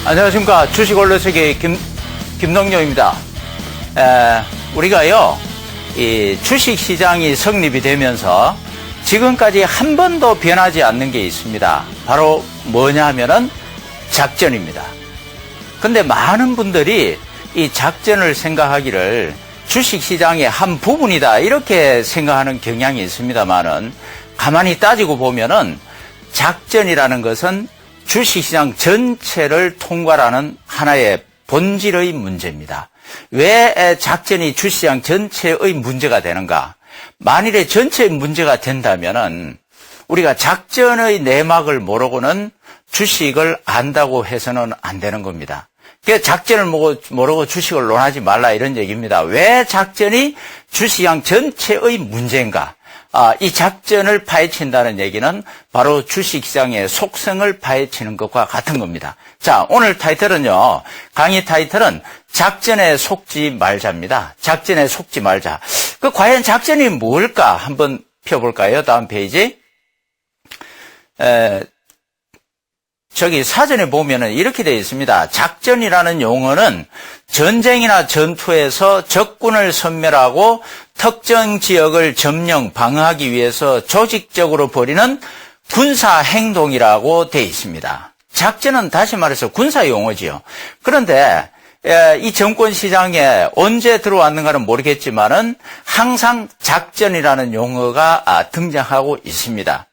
안녕하십니까. 주식언론세계 김동yo입니다. 우리가요, 이 주식시장이 성립이 되면서 지금까지 한 번도 변하지 않는 게 있습니다. 바로 뭐냐 하면은 작전입니다. 근데 많은 분들이 이 작전을 생각하기를 주식시장의 한 부분이다 이렇게 생각하는 경향이 있습니다만은 가만히 따지고 보면은 작전이라는 것은 주식시장 전체를 통과하는 하나의 본질의 문제입니다. 왜 작전이 주식시장 전체의 문제가 되는가? 만일에 전체의 문제가 된다면은 우리가 작전의 내막을 모르고는 주식을 안다고 해서는 안 되는 겁니다. 그래서 작전을 모르고 주식을 논하지 말라 이런 얘기입니다. 왜 작전이 주식시장 전체의 문제인가? 이 작전을 파헤친다는 얘기는 바로 주식시장의 속성을 파헤치는 것과 같은 겁니다. 자, 오늘 타이틀은요, 강의 타이틀은 작전에 속지 말자입니다. 작전에 속지 말자. 과연 작전이 뭘까? 한번 펴볼까요? 다음 페이지. 저기 사전에 보면은 이렇게 되어 있습니다. 작전이라는 용어는 전쟁이나 전투에서 적군을 섬멸하고 특정 지역을 점령, 방어하기 위해서 조직적으로 벌이는 군사 행동이라고 되어 있습니다. 작전은 다시 말해서 군사 용어지요. 그런데 이 정권 시장에 언제 들어왔는가는 모르겠지만은 항상 작전이라는 용어가 등장하고 있습니다.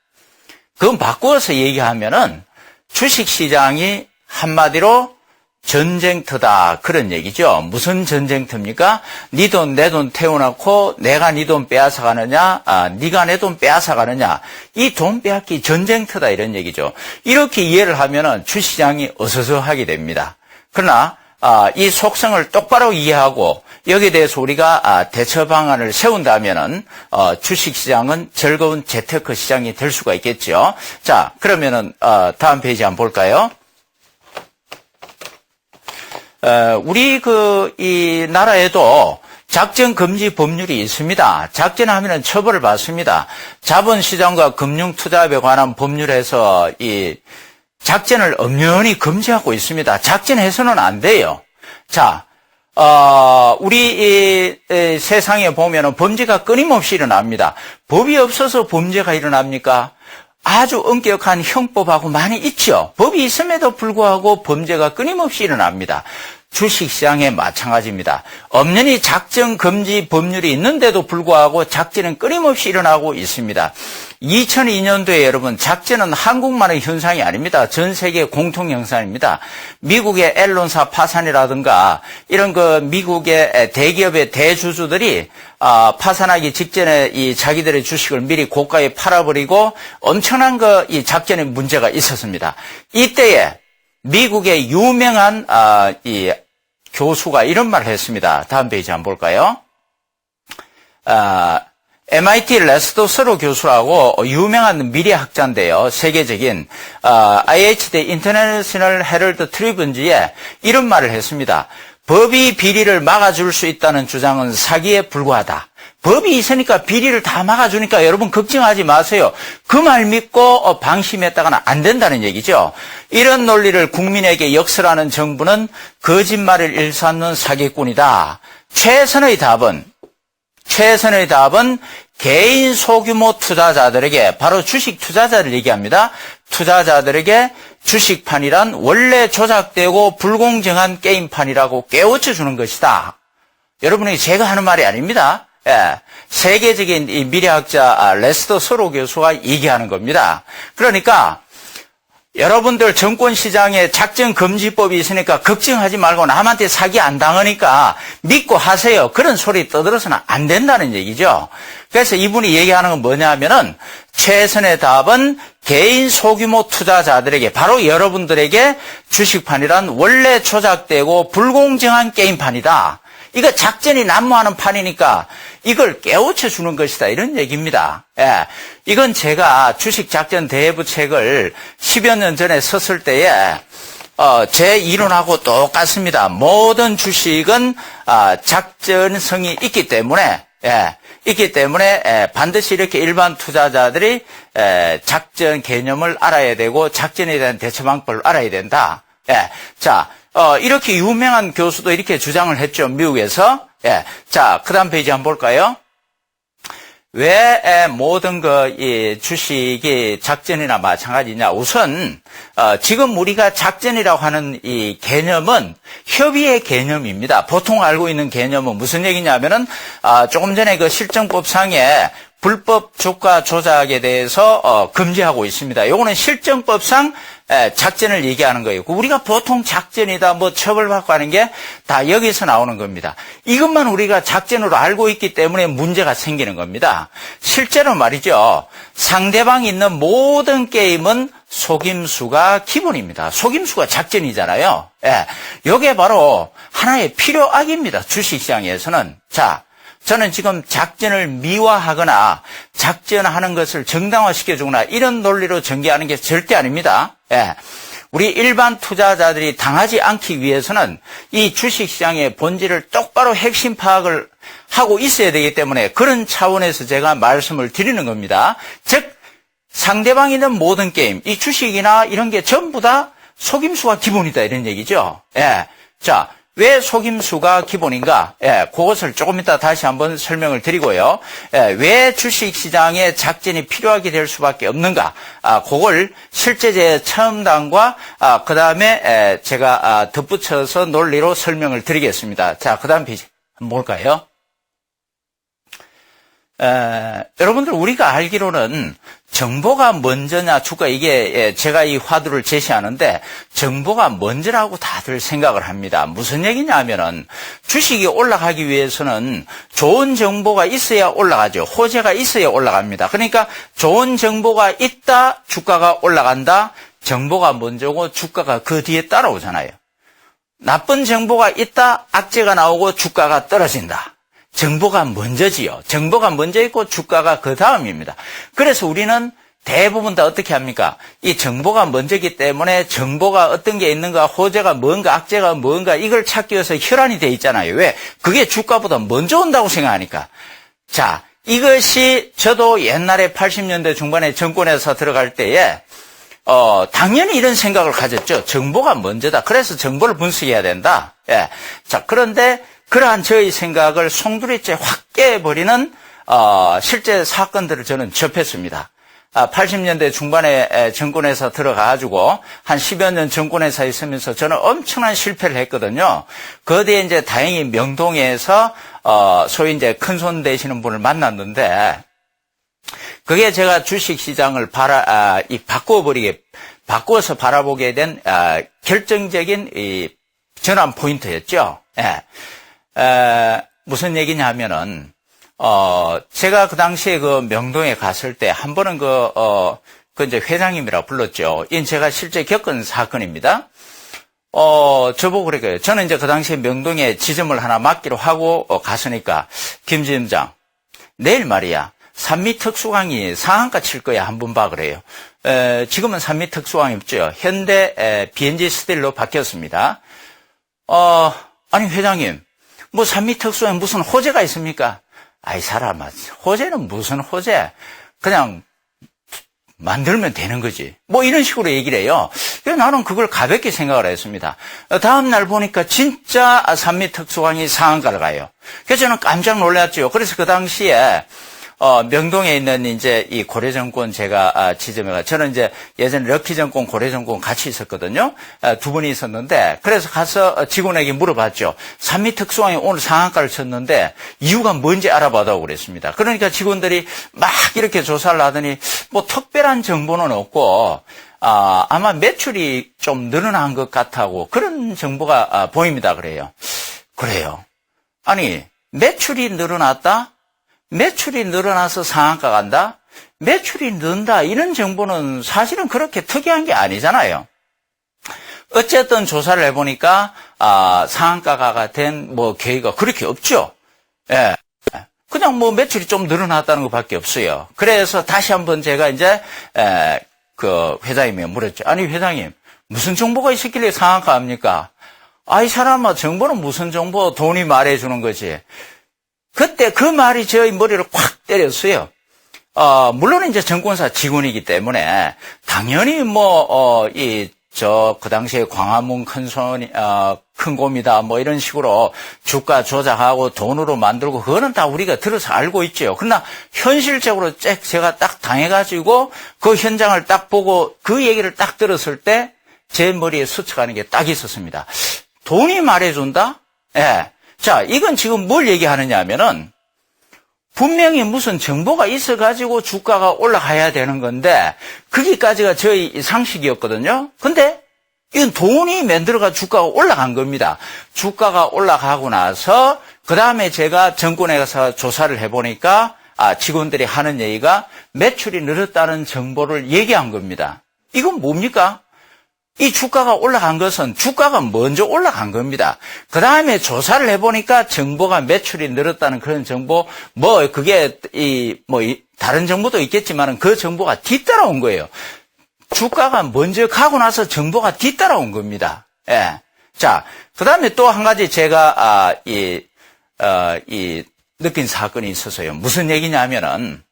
그건 바꾸어서 얘기하면은 주식시장이 한마디로 전쟁터다 그런 얘기죠. 무슨 전쟁터입니까? 네 돈 내 돈 태워놓고 내가 네 돈 빼앗아가느냐, 네가 내 돈 빼앗아가느냐, 이 돈 빼앗기 전쟁터다 이런 얘기죠. 이렇게 이해를 하면은 주식시장이 어서서하게 됩니다. 그러나 이 속성을 똑바로 이해하고 여기에 대해서 우리가 대처 방안을 세운다면은 주식시장은 즐거운 재테크 시장이 될 수가 있겠죠. 자, 그러면은 다음 페이지 한번 볼까요? 우리 이 나라에도 작전 금지 법률이 있습니다. 작전하면은 처벌을 받습니다. 자본시장과 금융투자업에 관한 법률에서 이 작전을 엄연히 금지하고 있습니다. 작전해서는 안 돼요. 자, 우리 이 세상에 보면은 범죄가 끊임없이 일어납니다. 법이 없어서 범죄가 일어납니까? 아주 엄격한 형법하고 많이 있죠. 법이 있음에도 불구하고 범죄가 끊임없이 일어납니다. 주식시장에 마찬가지입니다. 엄연히 작전 금지 법률이 있는데도 불구하고 작전은 끊임없이 일어나고 있습니다. 2002년도에 여러분 작전은 한국만의 현상이 아닙니다. 전 세계 공통 현상입니다. 미국의 앨런사 파산이라든가 이런 미국의 대기업의 대주주들이 파산하기 직전에 이 자기들의 주식을 미리 고가에 팔아버리고 엄청난 이 작전의 문제가 있었습니다. 이때에 미국의 유명한 이 교수가 이런 말을 했습니다. 다음 페이지 한번 볼까요? MIT 레스터 서로 교수라고 유명한 미래학자인데요. 세계적인 IHD 인터내셔널 헤럴드 트리뷴지에 이런 말을 했습니다. 법이 비리를 막아줄 수 있다는 주장은 사기에 불과하다. 법이 있으니까 비리를 다 막아주니까 여러분 걱정하지 마세요. 그 말 믿고 방심했다가는 안 된다는 얘기죠. 이런 논리를 국민에게 역설하는 정부는 거짓말을 일삼는 사기꾼이다. 최선의 답은 개인 소규모 투자자들에게, 바로 주식 투자자를 얘기합니다. 투자자들에게 주식판이란 원래 조작되고 불공정한 게임판이라고 깨우쳐 주는 것이다. 여러분이 제가 하는 말이 아닙니다. 예, 세계적인 이 미래학자 레스터 서로 교수가 얘기하는 겁니다. 그러니까 여러분들 정권시장에 작전금지법이 있으니까 걱정하지 말고 남한테 사기 안 당하니까 믿고 하세요. 그런 소리 떠들어서는 안 된다는 얘기죠. 그래서 이분이 얘기하는 건 뭐냐 하면은 최선의 답은 개인 소규모 투자자들에게, 바로 여러분들에게 주식판이란 원래 조작되고 불공정한 게임판이다. 이거 작전이 난무하는 판이니까 이걸 깨우쳐 주는 것이다. 이런 얘기입니다. 예. 이건 제가 주식작전 대부 책을 10여 년 전에 썼을 때에 제 이론하고 똑같습니다. 모든 주식은 작전성이 있기 때문에 반드시 이렇게 일반 투자자들이 작전 개념을 알아야 되고 작전에 대한 대처 방법을 알아야 된다. 예. 자, 이렇게 유명한 교수도 이렇게 주장을 했죠. 미국에서. 예. 자, 그 다음 페이지 한번 볼까요? 왜 모든 이 주식이 작전이나 마찬가지냐? 우선 지금 우리가 작전이라고 하는 이 개념은 협의의 개념입니다. 보통 알고 있는 개념은 무슨 얘기냐면은 조금 전에 그 실정법상에 불법 주가 조작에 대해서 금지하고 있습니다. 요거는 실정법상 작전을 얘기하는 거예요. 우리가 보통 작전이다 뭐 처벌받고 하는 게 다 여기서 나오는 겁니다. 이것만 우리가 작전으로 알고 있기 때문에 문제가 생기는 겁니다. 실제로 말이죠. 상대방이 있는 모든 게임은 속임수가 기본입니다. 속임수가 작전이잖아요. 예. 요게 바로 하나의 필요악입니다. 주식시장에서는. 자, 저는 지금 작전을 미화하거나 작전하는 것을 정당화시켜주거나 이런 논리로 전개하는 게 절대 아닙니다. 예. 우리 일반 투자자들이 당하지 않기 위해서는 이 주식시장의 본질을 똑바로 핵심 파악을 하고 있어야 되기 때문에 그런 차원에서 제가 말씀을 드리는 겁니다. 즉 상대방이 있는 모든 게임, 이 주식이나 이런 게 전부 다 속임수가 기본이다 이런 얘기죠. 예. 자, 왜 속임수가 기본인가? 예, 그것을 조금 이따 다시 한번 설명을 드리고요. 예, 왜 주식시장에 작전이 필요하게 될 수밖에 없는가? 그걸 실제 제 첨단과 그 다음에 제가 덧붙여서 논리로 설명을 드리겠습니다. 자, 그 다음 페이지 뭘까요? 여러분들 우리가 알기로는 정보가 먼저냐 주가 이게 제가 이 화두를 제시하는데 정보가 먼저라고 다들 생각을 합니다. 무슨 얘기냐면은 주식이 올라가기 위해서는 좋은 정보가 있어야 올라가죠. 호재가 있어야 올라갑니다. 그러니까 좋은 정보가 있다 주가가 올라간다. 정보가 먼저고 주가가 그 뒤에 따라오잖아요. 나쁜 정보가 있다 악재가 나오고 주가가 떨어진다. 정보가 먼저지요. 정보가 먼저 있고 주가가 그 다음입니다. 그래서 우리는 대부분 다 어떻게 합니까? 이 정보가 먼저기 때문에 정보가 어떤 게 있는가, 호재가 뭔가, 악재가 뭔가 이걸 찾기 위해서 혈안이 돼 있잖아요. 왜? 그게 주가보다 먼저 온다고 생각하니까. 자, 이것이 저도 옛날에 80년대 중반에 정권회사 들어갈 때에 당연히 이런 생각을 가졌죠. 정보가 먼저다. 그래서 정보를 분석해야 된다. 예. 자, 그런데 그러한 저의 생각을 송두리째 확 깨버리는 실제 사건들을 저는 접했습니다. 80년대 중반에 정권회사 들어가가지고 한 10여 년 정권회사에 있으면서 저는 엄청난 실패를 했거든요. 그 뒤에 이제 다행히 명동에서 소위 이제 큰손 되시는 분을 만났는데 그게 제가 주식시장을 바꿔서 바라보게 된 결정적인 이 전환 포인트였죠. 예. 무슨 얘기냐 하면은, 제가 그 당시에 그 명동에 갔을 때 한 번은 이제 회장님이라 불렀죠. 이건 제가 실제 겪은 사건입니다. 저보고 그래요. 저는 이제 그 당시에 명동에 지점을 하나 맡기로 하고 갔으니까, 김 지점장, 내일 말이야, 산미 특수강이 상한가 칠 거야. 한번 봐 그래요. 지금은 산미 특수강이 없죠. 현대 BNG 스틸로 바뀌었습니다. 아니 회장님, 뭐 산미 특수에 무슨 호재가 있습니까? 아이 사람아, 호재는 무슨 호재? 그냥 만들면 되는 거지. 뭐 이런 식으로 얘기를 해요. 그래서 나는 그걸 가볍게 생각을 했습니다. 다음 날 보니까 진짜 산미 특수강이 상한가를 가요. 그래서 저는 깜짝 놀랐죠. 그래서 그 당시에 명동에 있는 이제 이 고려증권 제가 지점에 저는 이제 예전에 럭키증권, 고려증권 같이 있었거든요. 두 분이 있었는데 그래서 가서 직원에게 물어봤죠. 산미 특수강이 오늘 상한가를 쳤는데 이유가 뭔지 알아봐다고 그랬습니다. 그러니까 직원들이 막 이렇게 조사를 하더니 뭐 특별한 정보는 없고 아마 매출이 좀 늘어난 것 같다고 그런 정보가 보입니다. 그래요. 아니 매출이 늘어났다? 매출이 늘어나서 상한가 간다? 매출이 는다? 이런 정보는 사실은 그렇게 특이한 게 아니잖아요. 어쨌든 조사를 해보니까 상한가가 된 뭐 계기가 그렇게 없죠. 예. 그냥 뭐 매출이 좀 늘어났다는 것밖에 없어요. 그래서 다시 한번 제가 이제 그 회장님이 물었죠. 아니 회장님 무슨 정보가 있었길래 상한가 합니까? 아이 사람아 정보는 무슨 정보? 돈이 말해주는 거지. 그때 그 말이 저희 머리를 콱 때렸어요. 물론 이제 증권사 직원이기 때문에 당연히 이 그 당시에 광화문 큰 곰이다, 뭐 이런 식으로 주가 조작하고 돈으로 만들고, 그거는 다 우리가 들어서 알고 있죠. 그러나 현실적으로 제가 딱 당해가지고 그 현장을 딱 보고 그 얘기를 딱 들었을 때 제 머리에 스쳐가는 게 딱 있었습니다. 돈이 말해준다? 예. 자, 이건 지금 뭘 얘기하느냐 하면은, 분명히 무슨 정보가 있어가지고 주가가 올라가야 되는 건데, 거기까지가 저희 상식이었거든요. 근데, 이건 돈이 만들어가 주가가 올라간 겁니다. 주가가 올라가고 나서, 그 다음에 제가 정권에 가서 조사를 해보니까, 직원들이 하는 얘기가 매출이 늘었다는 정보를 얘기한 겁니다. 이건 뭡니까? 이 주가가 올라간 것은 주가가 먼저 올라간 겁니다. 그 다음에 조사를 해보니까 정보가 매출이 늘었다는 그런 정보, 그게 다른 정보도 있겠지만 그 정보가 뒤따라온 거예요. 주가가 먼저 가고 나서 정보가 뒤따라온 겁니다. 예. 자, 그 다음에 또 한 가지 제가, 느낀 사건이 있어서요. 무슨 얘기냐면은,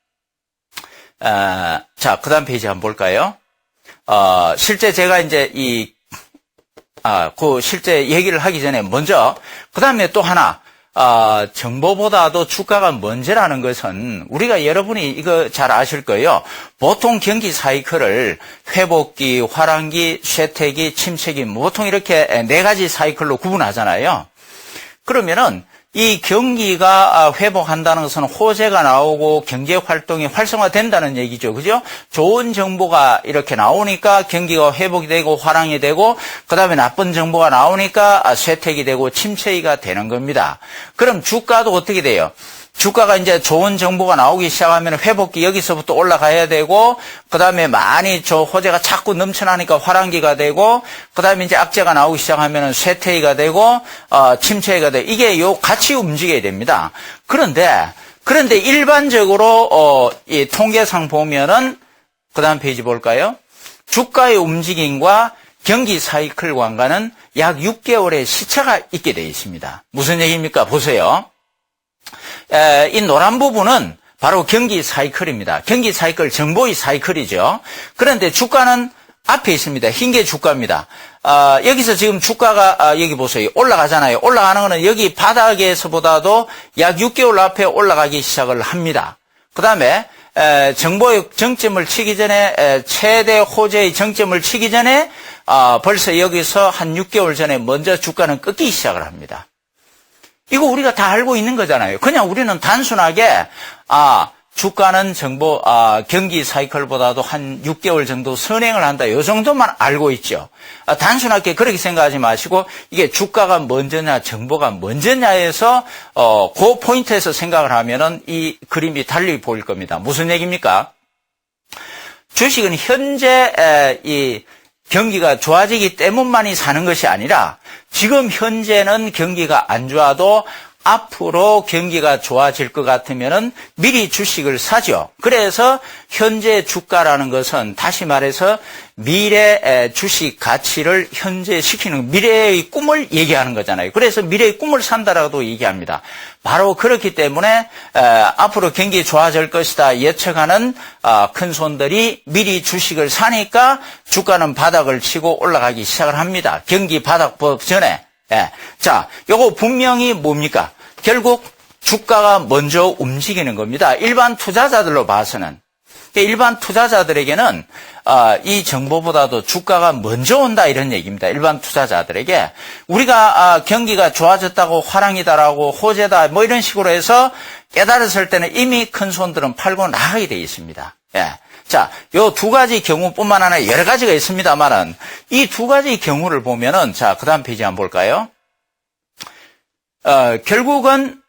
자, 그 다음 페이지 한번 볼까요? 실제 제가 이제 실제 얘기를 하기 전에 먼저, 그 다음에 또 하나, 정보보다도 주가가 먼저라는 것은 우리가 여러분이 이거 잘 아실 거예요. 보통 경기 사이클을 회복기, 화랑기, 쇠퇴기, 침체기, 보통 이렇게 4가지 사이클로 구분하잖아요. 그러면은 이 경기가 회복한다는 것은 호재가 나오고 경제 활동이 활성화된다는 얘기죠. 그죠? 좋은 정보가 이렇게 나오니까 경기가 회복이 되고 화랑이 되고, 그 다음에 나쁜 정보가 나오니까 쇠퇴기 되고 침체기가 되는 겁니다. 그럼 주가도 어떻게 돼요? 주가가 이제 좋은 정보가 나오기 시작하면 회복기 여기서부터 올라가야 되고, 그 다음에 많이 호재가 자꾸 넘쳐나니까 화랑기가 되고, 그 다음에 이제 악재가 나오기 시작하면 쇠퇴기가 되고, 침체기가 되고, 이게 같이 움직여야 됩니다. 그런데 일반적으로, 이 통계상 보면은, 그 다음 페이지 볼까요? 주가의 움직임과 경기 사이클 관계는 약 6개월의 시차가 있게 되어 있습니다. 무슨 얘기입니까? 보세요. 이 노란 부분은 바로 경기 사이클입니다. 경기 사이클, 정보의 사이클이죠. 그런데 주가는 앞에 있습니다. 흰 게 주가입니다. 여기서 지금 주가가, 여기 보세요. 올라가잖아요. 올라가는 거는 여기 바닥에서보다도 약 6개월 앞에 올라가기 시작을 합니다. 그 다음에, 정보의 정점을 치기 전에, 최대 호재의 정점을 치기 전에, 벌써 여기서 한 6개월 전에 먼저 주가는 꺾기 시작을 합니다. 이거 우리가 다 알고 있는 거잖아요. 그냥 우리는 단순하게, 주가는 경기 사이클보다도 한 6개월 정도 선행을 한다. 이 정도만 알고 있죠. 단순하게 그렇게 생각하지 마시고, 이게 주가가 먼저냐, 정보가 먼저냐에서, 그 포인트에서 생각을 하면은 이 그림이 달리 보일 겁니다. 무슨 얘기입니까? 주식은 현재, 이 경기가 좋아지기 때문만이 사는 것이 아니라, 지금 현재는 경기가 안 좋아도 앞으로 경기가 좋아질 것 같으면은 미리 주식을 사죠. 그래서 현재 주가라는 것은 다시 말해서 미래 주식 가치를 현재시키는 미래의 꿈을 얘기하는 거잖아요. 그래서 미래의 꿈을 산다라고도 얘기합니다. 바로 그렇기 때문에 앞으로 경기 좋아질 것이다 예측하는 큰 손들이 미리 주식을 사니까 주가는 바닥을 치고 올라가기 시작을 합니다. 경기 바닥 전에. 예. 자, 요거 분명히 뭡니까? 결국 주가가 먼저 움직이는 겁니다. 일반 투자자들로 봐서는. 일반 투자자들에게는 이 정보보다도 주가가 먼저 온다 이런 얘기입니다. 일반 투자자들에게 우리가 경기가 좋아졌다고 화랑이다라고 호재다 뭐 이런 식으로 해서 깨달았을 때는 이미 큰 손들은 팔고 나가게 되어 있습니다. 예. 자, 요 2가지 경우뿐만 아니라 여러 가지가 있습니다만은 이 2가지 경우를 보면은 자, 그다음 페이지 한번 볼까요? 결국은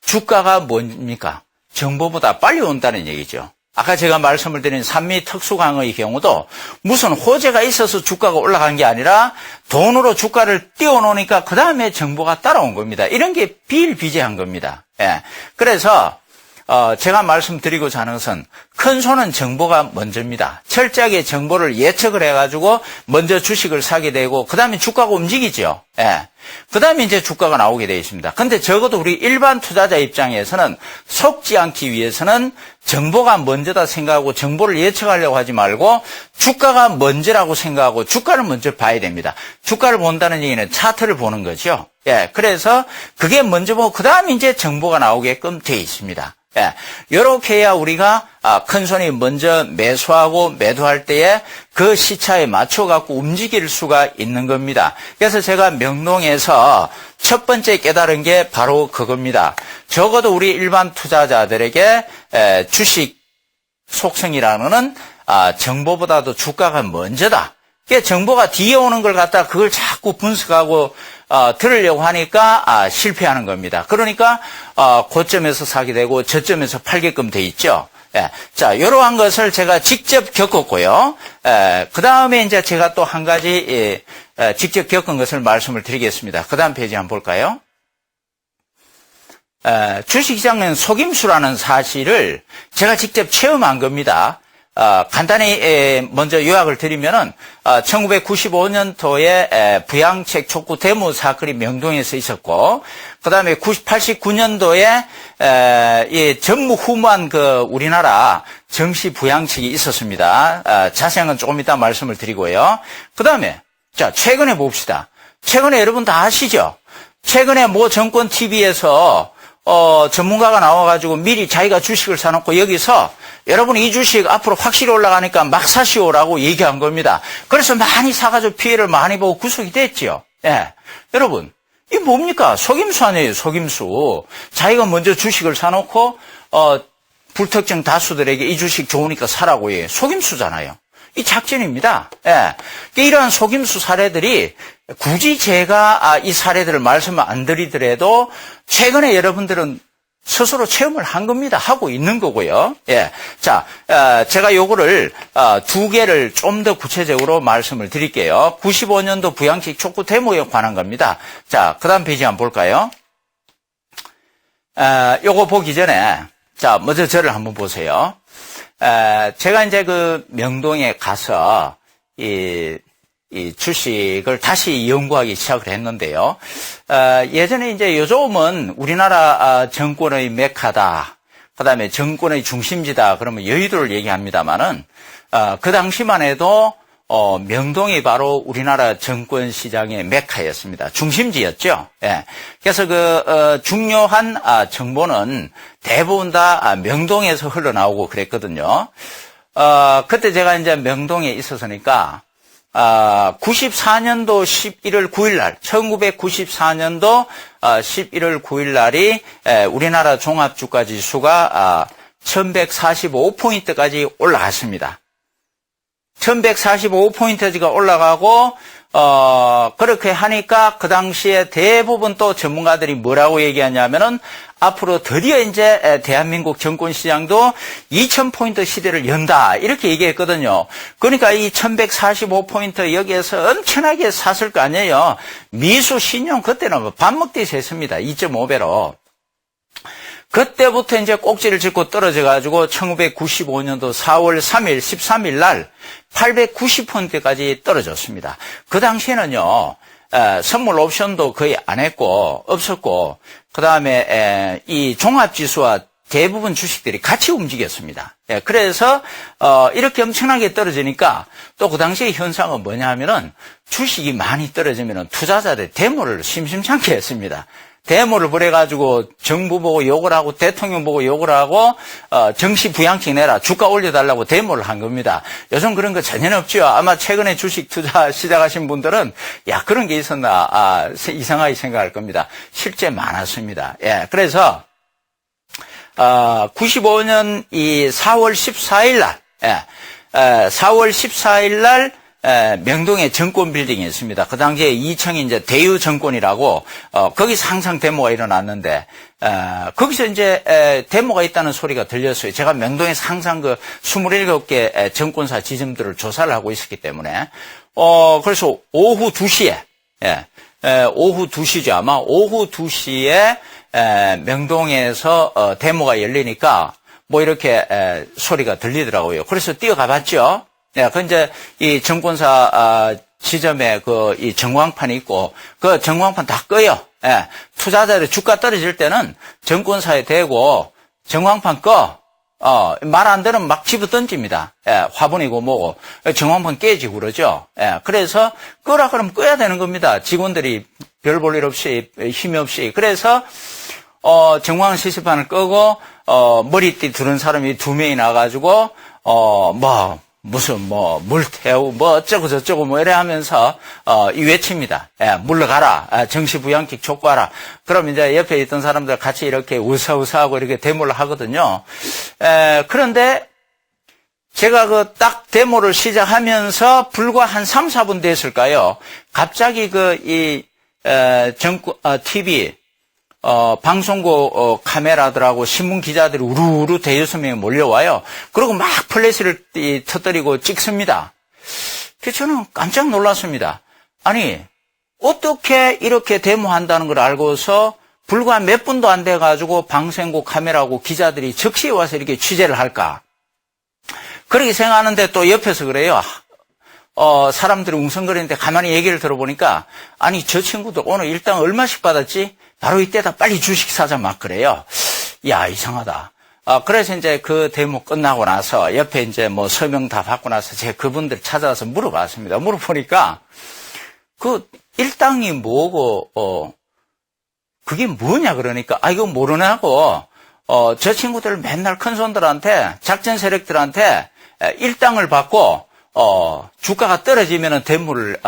주가가 뭡니까? 정보보다 빨리 온다는 얘기죠. 아까 제가 말씀을 드린 산미 특수강의 경우도 무슨 호재가 있어서 주가가 올라간 게 아니라 돈으로 주가를 띄워놓으니까 그 다음에 정보가 따라온 겁니다. 이런 게 비일비재한 겁니다. 예. 그래서 제가 말씀드리고자 하는 것은 큰 손은 정보가 먼저입니다. 철저하게 정보를 예측을 해가지고 먼저 주식을 사게 되고 그 다음에 주가가 움직이죠. 예. 그 다음에 이제 주가가 나오게 되어 있습니다. 근데 적어도 우리 일반 투자자 입장에서는 속지 않기 위해서는 정보가 먼저다 생각하고 정보를 예측하려고 하지 말고 주가가 먼저라고 생각하고 주가를 먼저 봐야 됩니다. 주가를 본다는 얘기는 차트를 보는 거죠. 예. 그래서 그게 먼저 보고 그 다음에 이제 정보가 나오게끔 되어 있습니다. 예, 요렇게 해야 우리가 큰 손이 먼저 매수하고 매도할 때에 그 시차에 맞춰갖고 움직일 수가 있는 겁니다. 그래서 제가 명동에서 첫 번째 깨달은 게 바로 그겁니다. 적어도 우리 일반 투자자들에게 주식 속성이라는 정보보다도 주가가 먼저다. 그러니까 정보가 뒤에 오는 걸 갖다 그걸 자꾸 분석하고 들으려고 하니까 실패하는 겁니다. 그러니까 고점에서 사게 되고 저점에서 팔게끔 돼 있죠. 예. 자, 이러한 것을 제가 직접 겪었고요. 그 다음에 이제 제가 또 한 가지 직접 겪은 것을 말씀을 드리겠습니다. 그 다음 페이지 한번 볼까요? 주식시장은 속임수라는 사실을 제가 직접 체험한 겁니다. 간단히 먼저 요약을 드리면은 1995년도에 부양책 촉구 데모 사건이 명동에서 있었고, 그 다음에 89년도에 이 전무후무한 그 우리나라 정시 부양책이 있었습니다. 자세한 건 조금 이따 말씀을 드리고요. 그 다음에 자, 최근에 봅시다. 최근에 여러분 다 아시죠? 최근에 모 정권 TV에서 전문가가 나와가지고 미리 자기가 주식을 사놓고 여기서 여러분 이 주식 앞으로 확실히 올라가니까 막 사시오라고 얘기한 겁니다. 그래서 많이 사가지고 피해를 많이 보고 구속이 됐죠. 예. 여러분, 이게 뭡니까? 속임수 아니에요, 속임수. 자기가 먼저 주식을 사놓고, 불특정 다수들에게 이 주식 좋으니까 사라고 해. 속임수잖아요. 이 작전입니다. 예. 이러한 속임수 사례들이 굳이 제가 이 사례들을 말씀을 안 드리더라도 최근에 여러분들은 스스로 체험을 한 겁니다. 하고 있는 거고요. 예. 자, 제가 요거를 두 개를 좀 더 구체적으로 말씀을 드릴게요. 95년도 부양책 촉구 데모에 관한 겁니다. 자, 그 다음 페이지 한번 볼까요? 요거 보기 전에, 자, 먼저 저를 한번 보세요. 제가 이제 그 명동에 가서 이 주식을 다시 연구하기 시작을 했는데요. 예전에 이제 요즘은 우리나라 정권의 메카다. 그 다음에 정권의 중심지다. 그러면 여의도를 얘기합니다만은, 그 당시만 해도, 명동이 바로 우리나라 정권 시장의 메카였습니다. 중심지였죠. 예. 그래서 중요한 정보는 대부분 다 명동에서 흘러나오고 그랬거든요. 그때 제가 이제 명동에 있었으니까, 94년도 11월 9일 날, 1994년도 11월 9일 날이 우리나라 종합주가 지수가 1145포인트까지 올라갔습니다. 1145포인트가 올라가고, 그렇게 하니까 그 당시에 대부분 또 전문가들이 뭐라고 얘기하냐면은 앞으로 드디어 이제 대한민국 정권시장도 2000포인트 시대를 연다. 이렇게 얘기했거든요. 그러니까 이 1145포인트 여기에서 엄청나게 샀을 거 아니에요. 미수 신용 그때는 밥 먹듯이 했습니다. 2.5배로. 그때부터 이제 꼭지를 짚고 떨어져가지고 1995년도 4월 3일, 13일 날 890포인트까지 떨어졌습니다. 그 당시에는요, 선물 옵션도 거의 안 했고, 없었고, 그 다음에, 이 종합지수와 대부분 주식들이 같이 움직였습니다. 예, 그래서, 이렇게 엄청나게 떨어지니까 또 그 당시의 현상은 뭐냐 하면은 주식이 많이 떨어지면은 투자자들 데모를 심심찮게 했습니다. 데모를 벌여가지고 정부 보고 욕을 하고 대통령 보고 욕을 하고 정시 부양책 내라 주가 올려달라고 데모를 한 겁니다. 요즘 그런 거 전혀 없죠. 아마 최근에 주식 투자 시작하신 분들은 야 그런 게 있었나 이상하게 생각할 겁니다. 실제 많았습니다. 예, 그래서 95년 이 4월 14일 날 4월 14일 날 명동에 정권 빌딩이 있습니다. 그 당시에 이청이 이제 대유정권이라고, 거기서 항상 데모가 일어났는데, 거기서 이제, 데모가 있다는 소리가 들렸어요. 제가 명동에서 항상 27개 정권사 지점들을 조사를 하고 있었기 때문에, 그래서 오후 2시에, 오후 2시죠. 아마 오후 2시에, 명동에서 데모가 열리니까 뭐 이렇게 소리가 들리더라고요. 그래서 뛰어가 봤죠. 예, 그 이제 이 정권사 지점에 이 전광판이 있고 그 전광판 다 꺼요. 예, 투자자들이 주가 떨어질 때는 정권사에 대고 전광판 꺼. 말 안 들으면 막 집어 던집니다. 예, 화분이고 뭐고. 전광판 깨지고 그러죠. 예, 그래서 끄라 그러면 꺼야 되는 겁니다. 직원들이 별 볼 일 없이, 힘이 없이. 그래서, 전광 시스판을 끄고, 머리띠 두른 사람이 2명이 나가지고, 물 태우고, 어쩌고 저쩌고 이래 하면서, 외칩니다. 예, 물러가라. 정시부양책 촉구하라. 그럼 이제 옆에 있던 사람들 같이 이렇게 우사우사하고 이렇게 데모를 하거든요. 그런데, 제가 딱 데모를 시작하면서 불과 한 3, 4분 됐을까요? 갑자기 TV, 방송국 카메라들하고 신문 기자들이 우르르 대여섯 명이 몰려와요. 그리고 막 플래시를 터뜨리고 찍습니다. 그래서 저는 깜짝 놀랐습니다. 아니, 어떻게 이렇게 데모한다는 걸 알고서 불과 몇 분도 안 돼가지고 방송국 카메라하고 기자들이 즉시 와서 이렇게 취재를 할까? 그렇게 생각하는데 또 옆에서 그래요. 사람들이 웅성거리는데 가만히 얘기를 들어보니까, 아니, 저 친구들 오늘 일당 얼마씩 받았지? 바로 이때다 빨리 주식 사자 막 그래요. 야, 이상하다. 그래서 이제 그 데모 끝나고 나서 옆에 이제 뭐 서명 다 받고 나서 제가 그분들 찾아와서 물어봤습니다. 물어보니까 그 일당이 뭐고, 그게 뭐냐 그러니까, 이거 모르냐고, 저 친구들 맨날 큰 손들한테, 작전 세력들한테 일당을 받고, 주가가 떨어지면은 데모를,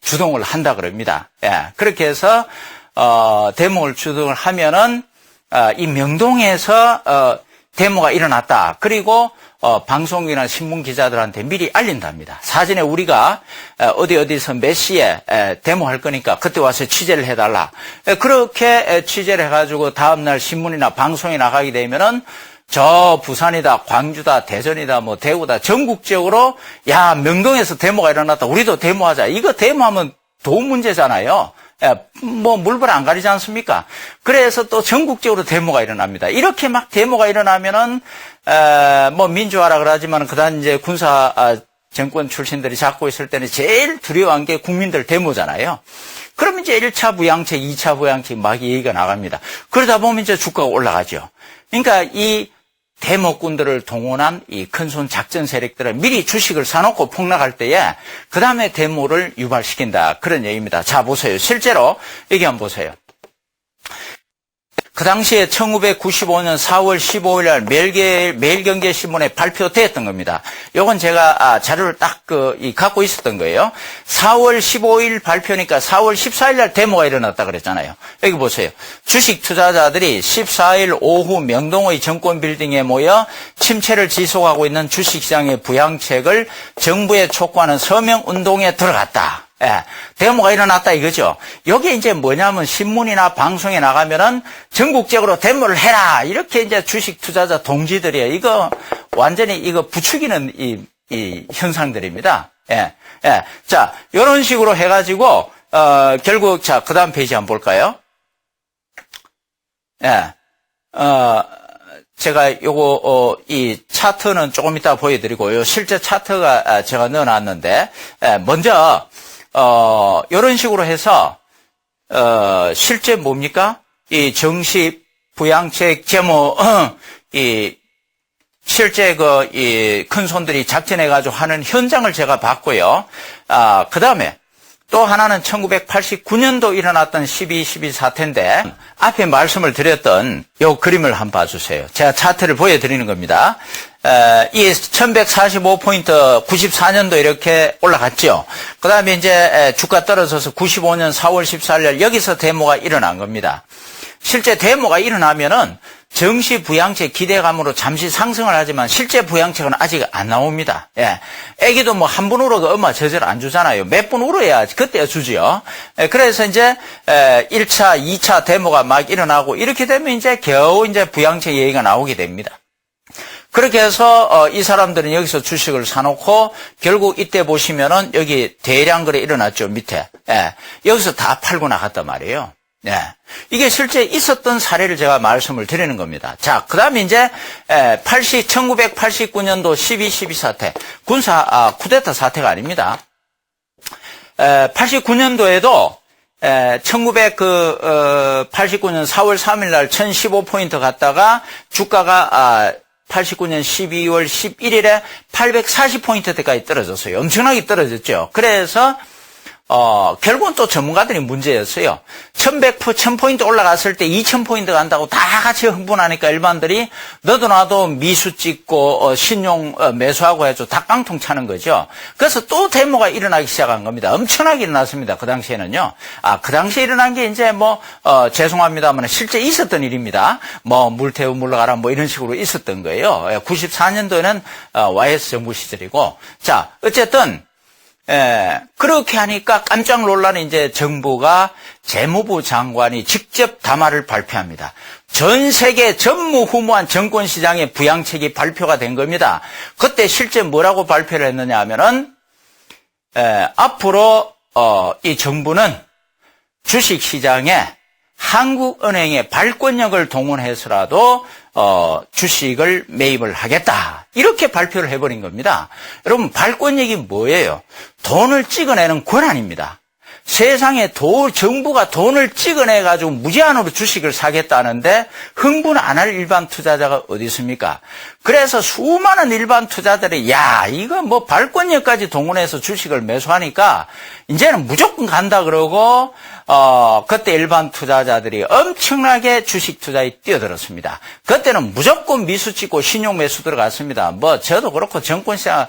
주동을 한다 그럽니다. 예. 그렇게 해서, 데모를 주동을 하면은, 이 명동에서, 데모가 일어났다. 그리고, 방송이나 신문 기자들한테 미리 알린답니다. 사전에 우리가, 어디서 몇 시에, 데모할 거니까 그때 와서 취재를 해달라. 그렇게 취재를 해가지고 다음날 신문이나 방송에 나가게 되면은, 저 부산이다, 광주다, 대전이다, 뭐 대구다, 전국적으로 야, 명동에서 데모가 일어났다. 우리도 데모하자. 이거 데모하면 돈 문제잖아요. 뭐 물불 안 가리지 않습니까? 그래서 또 전국적으로 데모가 일어납니다. 이렇게 막 데모가 일어나면은 뭐 민주화라 그러지만 그다음 이제 군사 정권 출신들이 잡고 있을 때는 제일 두려워한 게 국민들 데모잖아요. 그러면 이제 1차 부양책, 2차 부양책 막 얘기가 나갑니다. 그러다 보면 이제 주가가 올라가죠. 그러니까 이 데모꾼들을 동원한 이 큰손 작전 세력들은 미리 주식을 사놓고 폭락할 때에 그 다음에 데모를 유발시킨다. 그런 얘기입니다. 자, 보세요. 실제로 여기 한번 보세요. 그 당시에 1995년 4월 15일 날 매일경제신문에 발표됐던 겁니다. 요건 제가 자료를 딱 갖고 있었던 거예요. 4월 15일 발표니까 4월 14일 날 데모가 일어났다 그랬잖아요. 여기 보세요. 주식 투자자들이 14일 오후 명동의 정권 빌딩에 모여 침체를 지속하고 있는 주식시장의 부양책을 정부에 촉구하는 서명운동에 들어갔다. 예, 데모가 일어났다 이거죠. 여기에 이제 뭐냐면 신문이나 방송에 나가면은 전국적으로 데모를 해라. 이렇게 이제 주식 투자자 동지들이에요. 이거 완전히 이거 부추기는 이 현상들입니다. 예, 예. 자, 이런 식으로 해가지고, 결국, 자, 그 다음 페이지 한번 볼까요? 예, 제가 요거, 이 차트는 조금 이따 보여드리고, 요 실제 차트가 제가 넣어놨는데, 먼저, 요런 식으로 해서, 실제 뭡니까? 이 정시 부양책 제모, 실제 이 큰 손들이 작전해가지고 하는 현장을 제가 봤고요. 그 다음에 또 하나는 1989년도 일어났던 12.12 사태인데, 앞에 말씀을 드렸던 요 그림을 한번 봐주세요. 제가 차트를 보여드리는 겁니다. 이 1145포인트 94년도 이렇게 올라갔죠. 그 다음에 이제 주가 떨어져서 95년 4월 14일 여기서 데모가 일어난 겁니다. 실제 데모가 일어나면은 정시 부양책 기대감으로 잠시 상승을 하지만 실제 부양책은 아직 안 나옵니다. 예. 애기도 뭐 한 번 울어도 엄마 제대로 안 주잖아요. 몇 번 울어야 그때야 주지요. 그래서 이제 1차, 2차 데모가 막 일어나고 이렇게 되면 이제 겨우 이제 부양책 얘기가 나오게 됩니다. 그렇게 해서 이 사람들은 여기서 주식을 사놓고 결국 이때 보시면은 여기 대량 거래 일어났죠. 밑에. 예. 여기서 다 팔고 나갔단 말이에요. 네. 이게 실제 있었던 사례를 제가 말씀을 드리는 겁니다. 자, 그 다음에 이제, 1989년도 12.12 사태. 쿠데타 사태가 아닙니다. 89년도에도, 1989년 4월 3일 날 1015포인트 갔다가 주가가, 89년 12월 11일에 840포인트대까지 떨어졌어요. 엄청나게 떨어졌죠. 그래서, 결국은 또 전문가들이 문제였어요. 1000포인트 올라갔을 때 2000포인트 간다고 다 같이 흥분하니까 일반들이 너도 나도 미수 찍고, 신용 매수하고 해서 다 깡통 차는 거죠. 그래서 또 데모가 일어나기 시작한 겁니다. 엄청나게 일어났습니다. 그 당시에는요. 그 당시에 일어난 게 이제 죄송합니다만 실제 있었던 일입니다. 물태우 물러가라 이런 식으로 있었던 거예요. 94년도에는 YS 정부 시절이고. 자, 어쨌든, 그렇게 하니까 깜짝 놀라는 이제 정부가 재무부 장관이 직접 담화를 발표합니다. 전 세계 전무후무한 정권시장의 부양책이 발표가 된 겁니다. 그때 실제 뭐라고 발표를 했느냐 하면은, 앞으로, 이 정부는 주식시장에 한국은행의 발권력을 동원해서라도 주식을 매입을 하겠다. 이렇게 발표를 해버린 겁니다. 여러분, 발권력이 뭐예요? 돈을 찍어내는 권한입니다. 세상에 정부가 돈을 찍어내가지고 무제한으로 주식을 사겠다는데 흥분 안 할 일반 투자자가 어디 있습니까? 그래서 수많은 일반 투자들이 이거 발권력까지 동원해서 주식을 매수하니까 이제는 무조건 간다 그러고 그때 일반 투자자들이 엄청나게 주식 투자에 뛰어들었습니다. 그때는 무조건 미수 찍고 신용 매수 들어갔습니다. 저도 그렇고 정권시장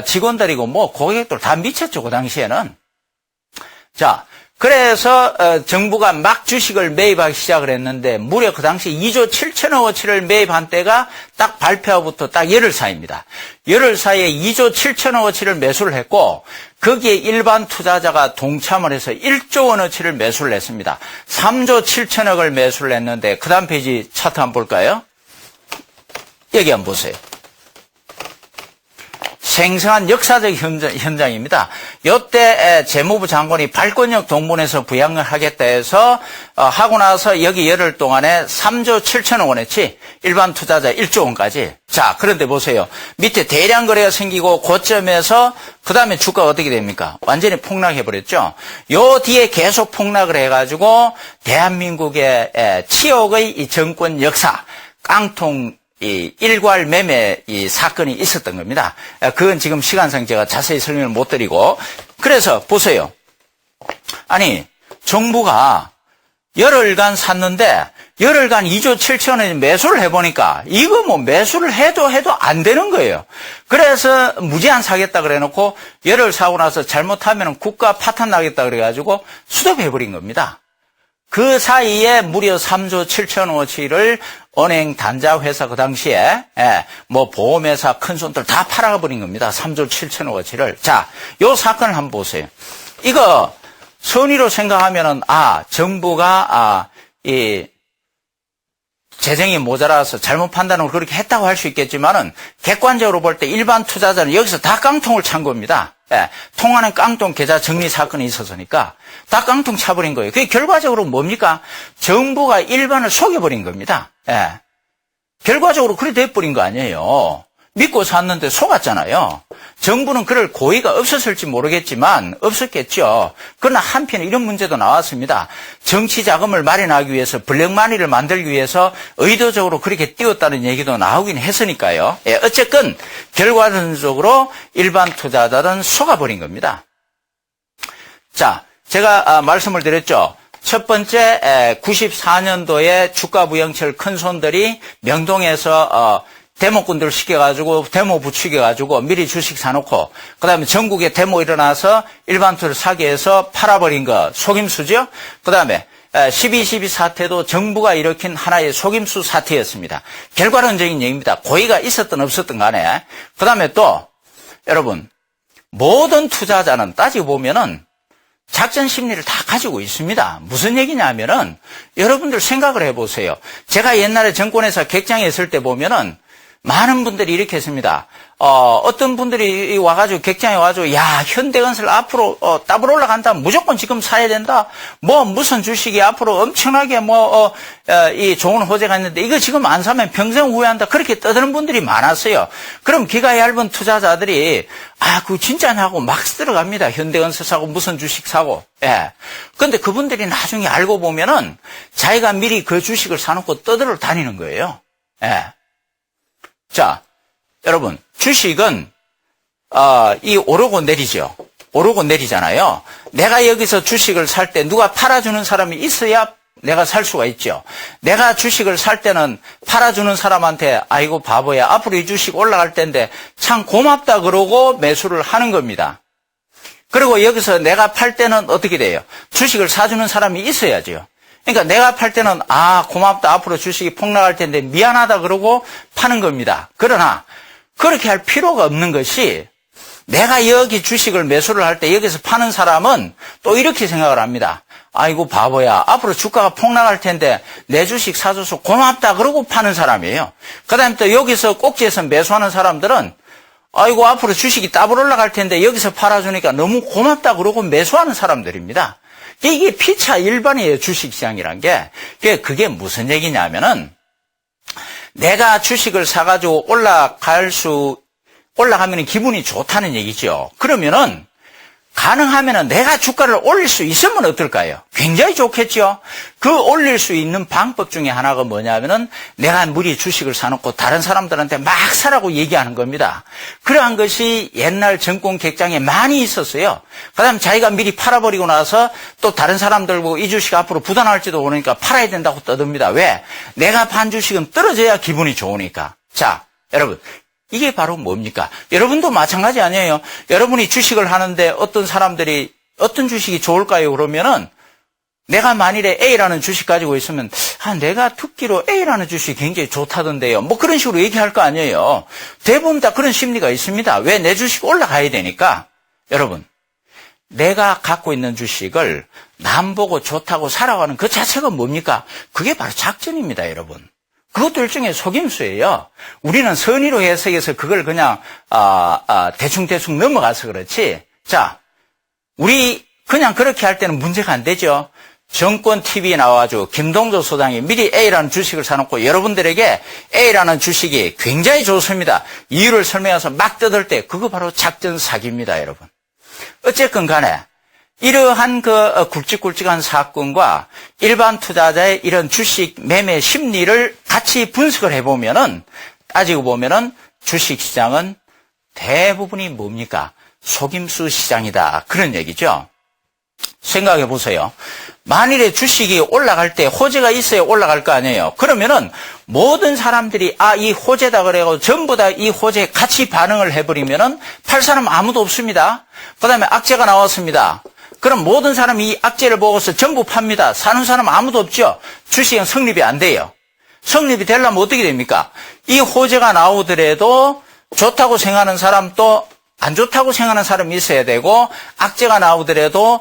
직원들이고 고객들 다 미쳤죠, 그 당시에는. 자, 그래서 정부가 막 주식을 매입하기 시작을 했는데 무려 그 당시 2조 7천억어치를 매입한 때가 딱 발표부터 딱 열흘 사이입니다. 열흘 사이에 2조 7천억어치를 매수를 했고 거기에 일반 투자자가 동참을 해서 1조 원어치를 매수를 했습니다. 3조 7천억을 매수를 했는데 그 다음 페이지 차트 한번 볼까요? 여기 한번 보세요. 생생한 역사적 현장입니다. 이때 재무부 장관이 발권력 동원해서 부양을 하겠다 해서 하고 나서 여기 열흘 동안에 3조 7천억 원어치 일반 투자자 1조 원까지. 자, 그런데 보세요. 밑에 대량 거래가 생기고 고점에서 그 다음에 주가가 어떻게 됩니까? 완전히 폭락해버렸죠. 요 뒤에 계속 폭락을 해가지고 대한민국의 치욕의 이 정권 역사 깡통 일괄 매매 사건이 있었던 겁니다. 그건 지금 시간상 제가 자세히 설명을 못 드리고. 그래서 보세요. 아니, 정부가 열흘간 샀는데 열흘간 2조 7천원에 매수를 해보니까 이거 매수를 해도 안 되는 거예요. 그래서 무제한 사겠다 그래놓고 열흘 사고 나서 잘못하면 국가 파탄 나겠다 그래가지고 수도해버린 겁니다. 그 사이에 무려 3조 7천원어치를 은행 단자회사 그 당시에 보험회사 큰 손들 다 팔아버린 겁니다. 3조 7천원어치를. 자, 요 사건을 한번 보세요. 이거 선의로 생각하면은 정부가 이 재정이 모자라서 잘못 판단을 그렇게 했다고 할 수 있겠지만은 객관적으로 볼 때 일반 투자자는 여기서 다 깡통을 찬 겁니다. 통화는 깡통 계좌 정리 사건이 있어서니까 다 깡통 차버린 거예요. 그게 결과적으로 뭡니까? 정부가 일반을 속여버린 겁니다. 결과적으로 그래 돼버린 거 아니에요. 믿고 샀는데 속았잖아요. 정부는 그럴 고의가 없었을지 모르겠지만 없었겠죠. 그러나 한편 이런 문제도 나왔습니다. 정치 자금을 마련하기 위해서 블랙마니를 만들기 위해서 의도적으로 그렇게 띄웠다는 얘기도 나오긴 했으니까요. 어쨌건 결과론적으로 일반 투자자들은 속아버린 겁니다. 자, 제가 말씀을 드렸죠. 첫 번째 94년도에 주가 부양책 큰 손들이 명동에서 데모꾼들 시켜가지고 데모 부추겨가지고 미리 주식 사놓고 그다음에 전국에 데모 일어나서 일반 투자를 사게 해서 팔아버린 거 속임수죠. 그다음에 12.12 사태도 정부가 일으킨 하나의 속임수 사태였습니다. 결과론적인 얘기입니다. 고의가 있었든 없었든 간에. 그다음에 또 여러분 모든 투자자는 따지고 보면은 작전 심리를 다 가지고 있습니다. 무슨 얘기냐면은 여러분들 생각을 해보세요. 제가 옛날에 정권회사 객장에 있을 때 보면은 많은 분들이 이렇게 했습니다. 어떤 분들이 와가지고 객장에 와가지고 야 현대건설 앞으로 더블 올라간다 무조건 지금 사야 된다 뭐 무슨 주식이 앞으로 엄청나게 이 좋은 호재가 있는데 이거 지금 안 사면 평생 후회한다 그렇게 떠드는 분들이 많았어요. 그럼 기가 얇은 투자자들이 그거 진짜냐고 막 들어갑니다. 현대건설 사고 무슨 주식 사고. 예. 근데 그분들이 나중에 알고 보면은 자기가 미리 그 주식을 사놓고 떠들어 다니는 거예요. 예. 자, 여러분, 주식은, 이 오르고 내리죠. 오르고 내리잖아요. 내가 여기서 주식을 살 때 누가 팔아주는 사람이 있어야 내가 살 수가 있죠. 내가 주식을 살 때는 팔아주는 사람한테 아이고 바보야. 앞으로 이 주식 올라갈 텐데 참 고맙다 그러고 매수를 하는 겁니다. 그리고 여기서 내가 팔 때는 어떻게 돼요? 주식을 사주는 사람이 있어야죠. 그러니까 내가 팔 때는 고맙다. 앞으로 주식이 폭락할 텐데 미안하다 그러고 파는 겁니다. 그러나 그렇게 할 필요가 없는 것이 내가 여기 주식을 매수를 할 때 여기서 파는 사람은 또 이렇게 생각을 합니다. 아이고 바보야. 앞으로 주가가 폭락할 텐데 내 주식 사줘서 고맙다 그러고 파는 사람이에요. 그다음에 또 여기서 꼭지에서 매수하는 사람들은 아이고 앞으로 주식이 더블 올라갈 텐데 여기서 팔아주니까 너무 고맙다 그러고 매수하는 사람들입니다. 이게 피차 일반이에요. 주식시장이란 게. 그게 무슨 얘기냐면은 내가 주식을 사가지고 올라가면 기분이 좋다는 얘기죠. 그러면은 가능하면은 내가 주가를 올릴 수 있으면 어떨까요? 굉장히 좋겠죠. 그 올릴 수 있는 방법 중에 하나가 뭐냐면은 내가 미리 주식을 사놓고 다른 사람들한테 막 사라고 얘기하는 겁니다. 그러한 것이 옛날 정권 객장에 많이 있었어요. 그다음 자기가 미리 팔아버리고 나서 또 다른 사람들 보고 이 주식 앞으로 부담할지도 모르니까 팔아야 된다고 떠듭니다. 왜? 내가 판 주식은 떨어져야 기분이 좋으니까. 자, 여러분. 이게 바로 뭡니까? 여러분도 마찬가지 아니에요? 여러분이 주식을 하는데 어떤 사람들이 어떤 주식이 좋을까요? 그러면은 내가 만일에 A라는 주식 가지고 있으면 내가 듣기로 A라는 주식이 굉장히 좋다던데요. 뭐 그런 식으로 얘기할 거 아니에요. 대부분 다 그런 심리가 있습니다. 왜? 내 주식 올라가야 되니까. 여러분, 내가 갖고 있는 주식을 남 보고 좋다고 사라고 하는 그 자체가 뭡니까? 그게 바로 작전입니다, 여러분. 그것도 일종의 속임수예요. 우리는 선의로 해석해서 그걸 그냥 대충 넘어가서 그렇지. 자, 우리 그냥 그렇게 할 때는 문제가 안 되죠. 정권 TV에 나와가지고 김동조 소장이 미리 A라는 주식을 사놓고 여러분들에게 A라는 주식이 굉장히 좋습니다. 이유를 설명해서 막 떠들 때 그거 바로 작전 사기입니다, 여러분. 어쨌건 간에 이러한 그 굵직굵직한 사건과 일반 투자자의 이런 주식 매매 심리를 같이 분석을 해보면은, 따지고 보면은 주식 시장은 대부분이 뭡니까? 속임수 시장이다. 그런 얘기죠. 생각해 보세요. 만일에 주식이 올라갈 때 호재가 있어야 올라갈 거 아니에요. 그러면은 모든 사람들이 이 호재다 그래가지고 전부 다 이 호재에 같이 반응을 해버리면은 팔 사람 아무도 없습니다. 그 다음에 악재가 나왔습니다. 그럼 모든 사람이 이 악재를 보고서 전부 팝니다. 사는 사람 아무도 없죠. 주식은 성립이 안 돼요. 성립이 되려면 어떻게 됩니까? 이 호재가 나오더라도 좋다고 생각하는 사람 또 안 좋다고 생각하는 사람이 있어야 되고, 악재가 나오더라도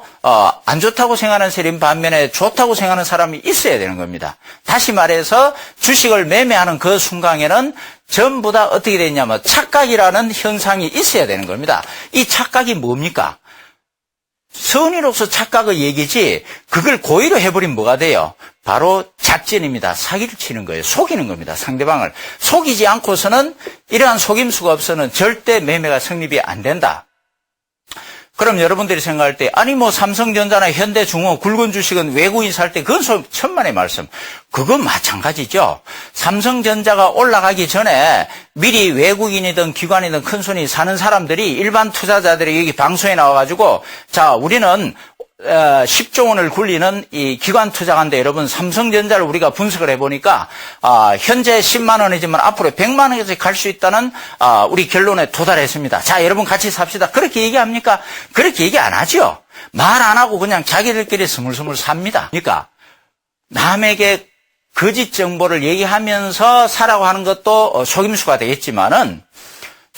안 좋다고 생각하는 사람 반면에 좋다고 생각하는 사람이 있어야 되는 겁니다. 다시 말해서 주식을 매매하는 그 순간에는 전부 다 어떻게 되냐면 착각이라는 현상이 있어야 되는 겁니다. 이 착각이 뭡니까? 선의로서 착각의 얘기지 그걸 고의로 해버리면 뭐가 돼요? 바로 작전입니다. 사기를 치는 거예요. 속이는 겁니다. 상대방을. 속이지 않고서는 이러한 속임수가 없어서는 절대 매매가 성립이 안 된다. 그럼 여러분들이 생각할 때 삼성전자나 현대중공 굵은 주식은 외국인 살 때 그건 천만의 말씀. 그건 마찬가지죠. 삼성전자가 올라가기 전에 미리 외국인이든 기관이든 큰손이 사는 사람들이 일반 투자자들이 여기 방송에 나와가지고 자 우리는 10조 원을 굴리는 이 기관 투자가인데 여러분 삼성전자를 우리가 분석을 해보니까 현재 10만 원이지만 앞으로 100만 원까지 갈 수 있다는 우리 결론에 도달했습니다. 자 여러분 같이 삽시다. 그렇게 얘기합니까? 그렇게 얘기 안 하죠. 말 안 하고 그냥 자기들끼리 스물스물 삽니다. 그러니까 남에게 거짓 정보를 얘기하면서 사라고 하는 것도 속임수가 되겠지만은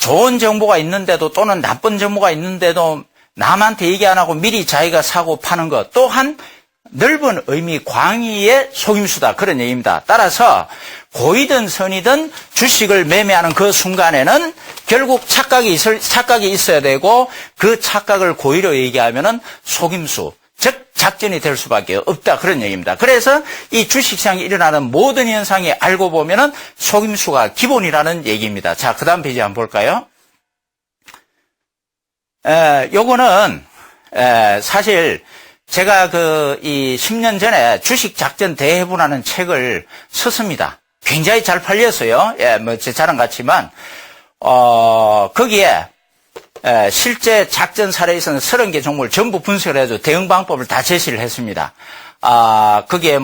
좋은 정보가 있는데도 또는 나쁜 정보가 있는데도 남한테 얘기 안 하고 미리 자기가 사고 파는 것 또한 넓은 의미 광의의 속임수다. 그런 얘기입니다. 따라서 고이든 선이든 주식을 매매하는 그 순간에는 결국 착각이 있어야 되고 그 착각을 고의로 얘기하면은 속임수, 즉 작전이 될 수밖에 없다. 그런 얘기입니다. 그래서 이 주식시장에 일어나는 모든 현상이 알고 보면은 속임수가 기본이라는 얘기입니다. 자, 그 다음 페이지 한번 볼까요? 요거는 사실 제가 이 10년 전에 주식 작전 대해부라는 책을 썼습니다. 굉장히 잘 팔렸어요. 제 자랑 같지만, 거기에, 실제 작전 사례에 있어서 30개 종목을 전부 분석을 해서 대응 방법을 다 제시를 했습니다. 거기에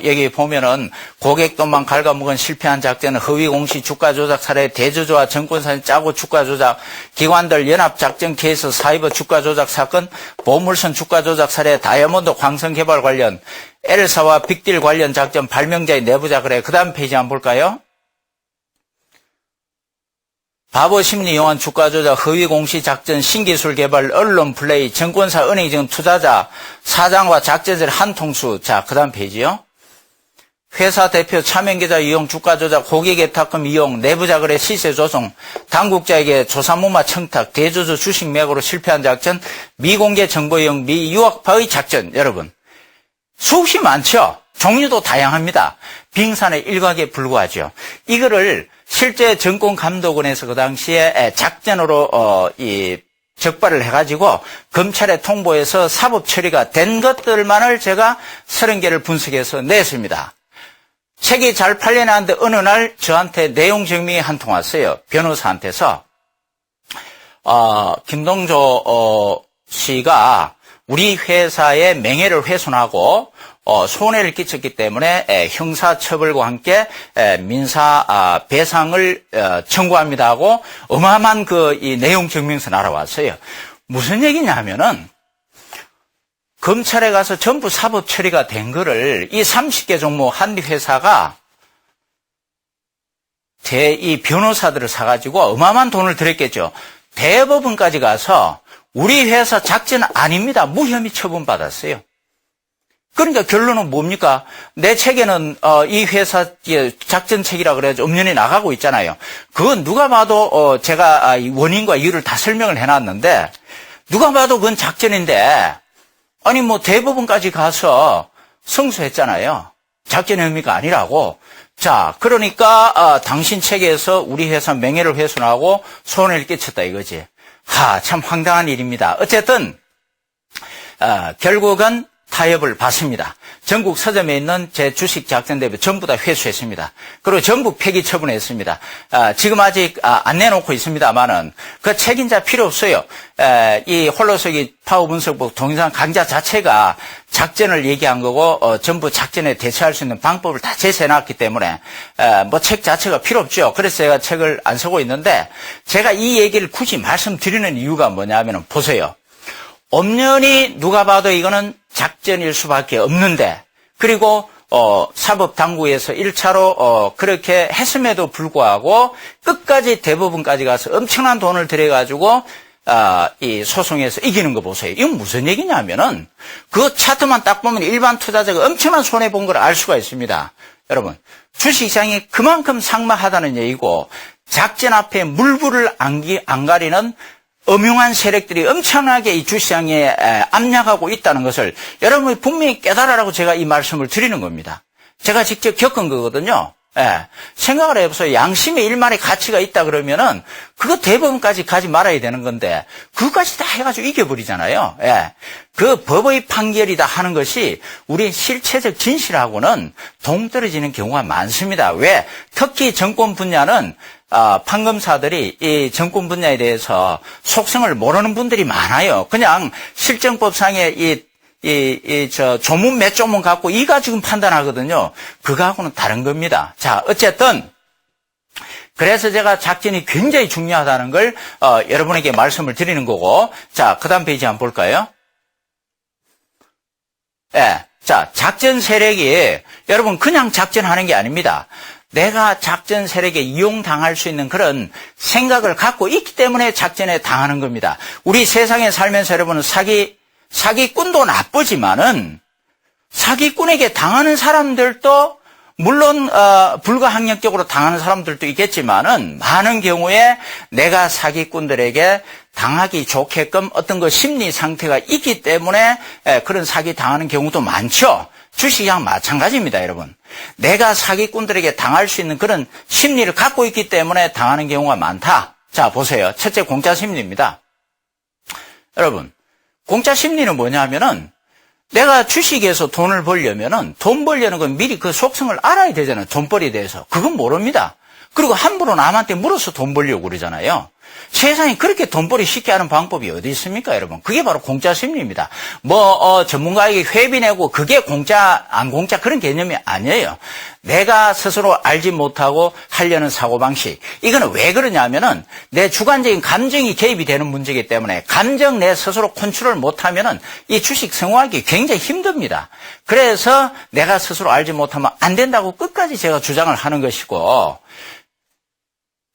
여기 보면은 고객돈만 갉아먹은 실패한 작전은 허위 공시 주가 조작 사례, 대주주와 증권사는 짜고 주가 조작, 기관들 연합 작전 케이스 사이버 주가 조작 사건, 보물선 주가 조작 사례, 다이아몬드 광선 개발 관련, L사와 빅딜 관련 작전 발명자의 내부자 그래. 그 다음 페이지 한번 볼까요? 바보 심리 용한 주가 조작, 허위 공시 작전, 신기술 개발, 언론 플레이, 증권사, 은행증, 투자자, 사장과 작전들 한 통수. 자, 그 다음 페이지요. 회사 대표 차명계좌 이용, 주가 조작, 고객 예탁금 이용, 내부자 거래 시세 조성, 당국자에게 조사무마 청탁, 대주주 주식 매각으로 실패한 작전, 미공개 정보 이용, 미유학파의 작전. 여러분, 수없이 많죠? 종류도 다양합니다. 빙산의 일각에 불과하죠. 이거를 실제 정권감독원에서 그 당시에 작전으로 적발을 해가지고 검찰에 통보해서 사법 처리가 된 것들만을 제가 30개를 분석해서 냈습니다. 책이 잘 팔려나는데 어느 날 저한테 내용 증명이 한 통 왔어요. 변호사한테서 김동조 씨가 우리 회사의 명예를 훼손하고 손해를 끼쳤기 때문에 형사처벌과 함께 민사 배상을 청구합니다 하고 어마어마한 이 내용 증명서 날아왔어요. 무슨 얘기냐면은 검찰에 가서 전부 사법 처리가 된 거를 이 30개 종목 한 회사가 이 변호사들을 사가지고 어마어마한 돈을 들였겠죠. 대법원까지 가서 우리 회사 작전 아닙니다. 무혐의 처분받았어요. 그러니까 결론은 뭡니까? 내 책에는 이 회사 작전책이라 그래가지고 엄연히 나가고 있잖아요. 그건 누가 봐도 제가 원인과 이유를 다 설명을 해놨는데 누가 봐도 그건 작전인데 아니 대법원까지 가서 승소했잖아요. 작전의 의미가 아니라고. 자, 그러니까 당신 책에서 우리 회사 명예를 훼손하고 손해를 끼쳤다 이거지. 참 황당한 일입니다. 어쨌든 결국은 타협을 받습니다. 전국 서점에 있는 제 주식 작전 대비 전부 다 회수했습니다. 그리고 전부 폐기 처분했습니다. 지금 아직 안 내놓고 있습니다만은 그 책임자 필요 없어요. 이 홀로서기 파워 분석법 동영상 강좌 자체가 작전을 얘기한 거고 전부 작전에 대처할 수 있는 방법을 다 제시해놨기 때문에 책 자체가 필요 없죠. 그래서 제가 책을 안 쓰고 있는데 제가 이 얘기를 굳이 말씀드리는 이유가 뭐냐면은 보세요. 엄연히 누가 봐도 이거는 작전일 수밖에 없는데 그리고 사법당국에서 1차로 그렇게 했음에도 불구하고 끝까지 대법원까지 가서 엄청난 돈을 들여가지고 이 소송에서 이기는 거 보세요. 이건 무슨 얘기냐면은 그 차트만 딱 보면 일반 투자자가 엄청난 손해본 걸 알 수가 있습니다. 여러분 주식시장이 그만큼 삭막하다는 얘기고 작전 앞에 물불을 안 가리는 엄흉한 세력들이 엄청나게 이 주시장에 압력하고 있다는 것을 여러분이 분명히 깨달으라고 제가 이 말씀을 드리는 겁니다. 제가 직접 겪은 거거든요. 생각을 해보세요. 양심의 일말의 가치가 있다 그러면은 그거 대법원까지 가지 말아야 되는 건데 그거까지 다 해가지고 이겨버리잖아요. 그 법의 판결이다 하는 것이 우리 실체적 진실하고는 동떨어지는 경우가 많습니다. 왜? 특히 정권 분야는 판검사들이 이 정권 분야에 대해서 속성을 모르는 분들이 많아요. 그냥 실정법상의 조문 몇 조문 갖고 이가 지금 판단하거든요. 그거하고는 다른 겁니다. 자, 어쨌든 그래서 제가 작전이 굉장히 중요하다는 걸 여러분에게 말씀을 드리는 거고. 자, 그 다음 페이지 한번 볼까요? 자, 작전 세력이 여러분 그냥 작전하는 게 아닙니다. 내가 작전 세력에 이용당할 수 있는 그런 생각을 갖고 있기 때문에 작전에 당하는 겁니다. 우리 세상에 살면서 여러분은 사기꾼도 나쁘지만은 사기꾼에게 당하는 사람들도 물론 불가항력적으로 당하는 사람들도 있겠지만은 많은 경우에 내가 사기꾼들에게 당하기 좋게끔 어떤 그 심리 상태가 있기 때문에 그런 사기 당하는 경우도 많죠. 주식시장 마찬가지입니다, 여러분. 내가 사기꾼들에게 당할 수 있는 그런 심리를 갖고 있기 때문에 당하는 경우가 많다. 자, 보세요. 첫째, 공짜 심리입니다. 여러분, 공짜 심리는 뭐냐면은 내가 주식에서 돈을 벌려면은 돈 벌려는 건 미리 그 속성을 알아야 되잖아요. 돈벌이에 대해서. 그건 모릅니다. 그리고 함부로 남한테 물어서 돈 벌려고 그러잖아요. 세상에 그렇게 돈벌이 쉽게 하는 방법이 어디 있습니까, 여러분? 그게 바로 공짜 심리입니다. 전문가에게 회비 내고 그게 공짜, 안 공짜 그런 개념이 아니에요. 내가 스스로 알지 못하고 하려는 사고방식. 이거는 왜 그러냐면은 내 주관적인 감정이 개입이 되는 문제이기 때문에 감정 내 스스로 컨트롤 못하면은 이 주식 성공하기 굉장히 힘듭니다. 그래서 내가 스스로 알지 못하면 안 된다고 끝까지 제가 주장을 하는 것이고,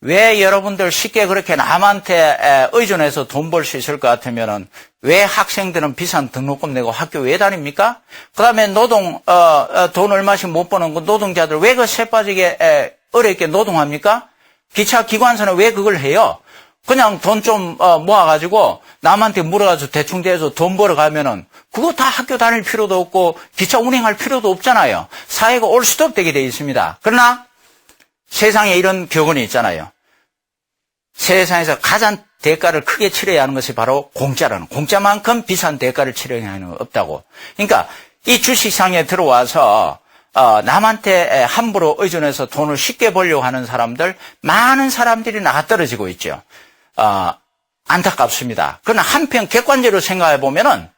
왜 여러분들 쉽게 그렇게 남한테 의존해서 돈 벌 수 있을 것 같으면은 왜 학생들은 비싼 등록금 내고 학교 왜 다닙니까? 그 다음에 돈 얼마씩 못 버는 그 노동자들 왜 그 쇠빠지게 어렵게 노동합니까? 기차 기관사는 왜 그걸 해요? 그냥 돈 좀 모아가지고 남한테 물어가지고 대충 대서 돈 벌어가면은 그거 다 학교 다닐 필요도 없고 기차 운행할 필요도 없잖아요. 사회가 올 수도 되게 돼 있습니다. 그러나 세상에 이런 격언이 있잖아요. 세상에서 가장 대가를 크게 치러야 하는 것이 바로 공짜라는, 공짜만큼 비싼 대가를 치러야 하는 건 없다고. 그러니까 이 주식시장에 들어와서 남한테 함부로 의존해서 돈을 쉽게 벌려고 하는 사람들, 많은 사람들이 나가 떨어지고 있죠. 안타깝습니다. 그러나 한편 객관적으로 생각해 보면은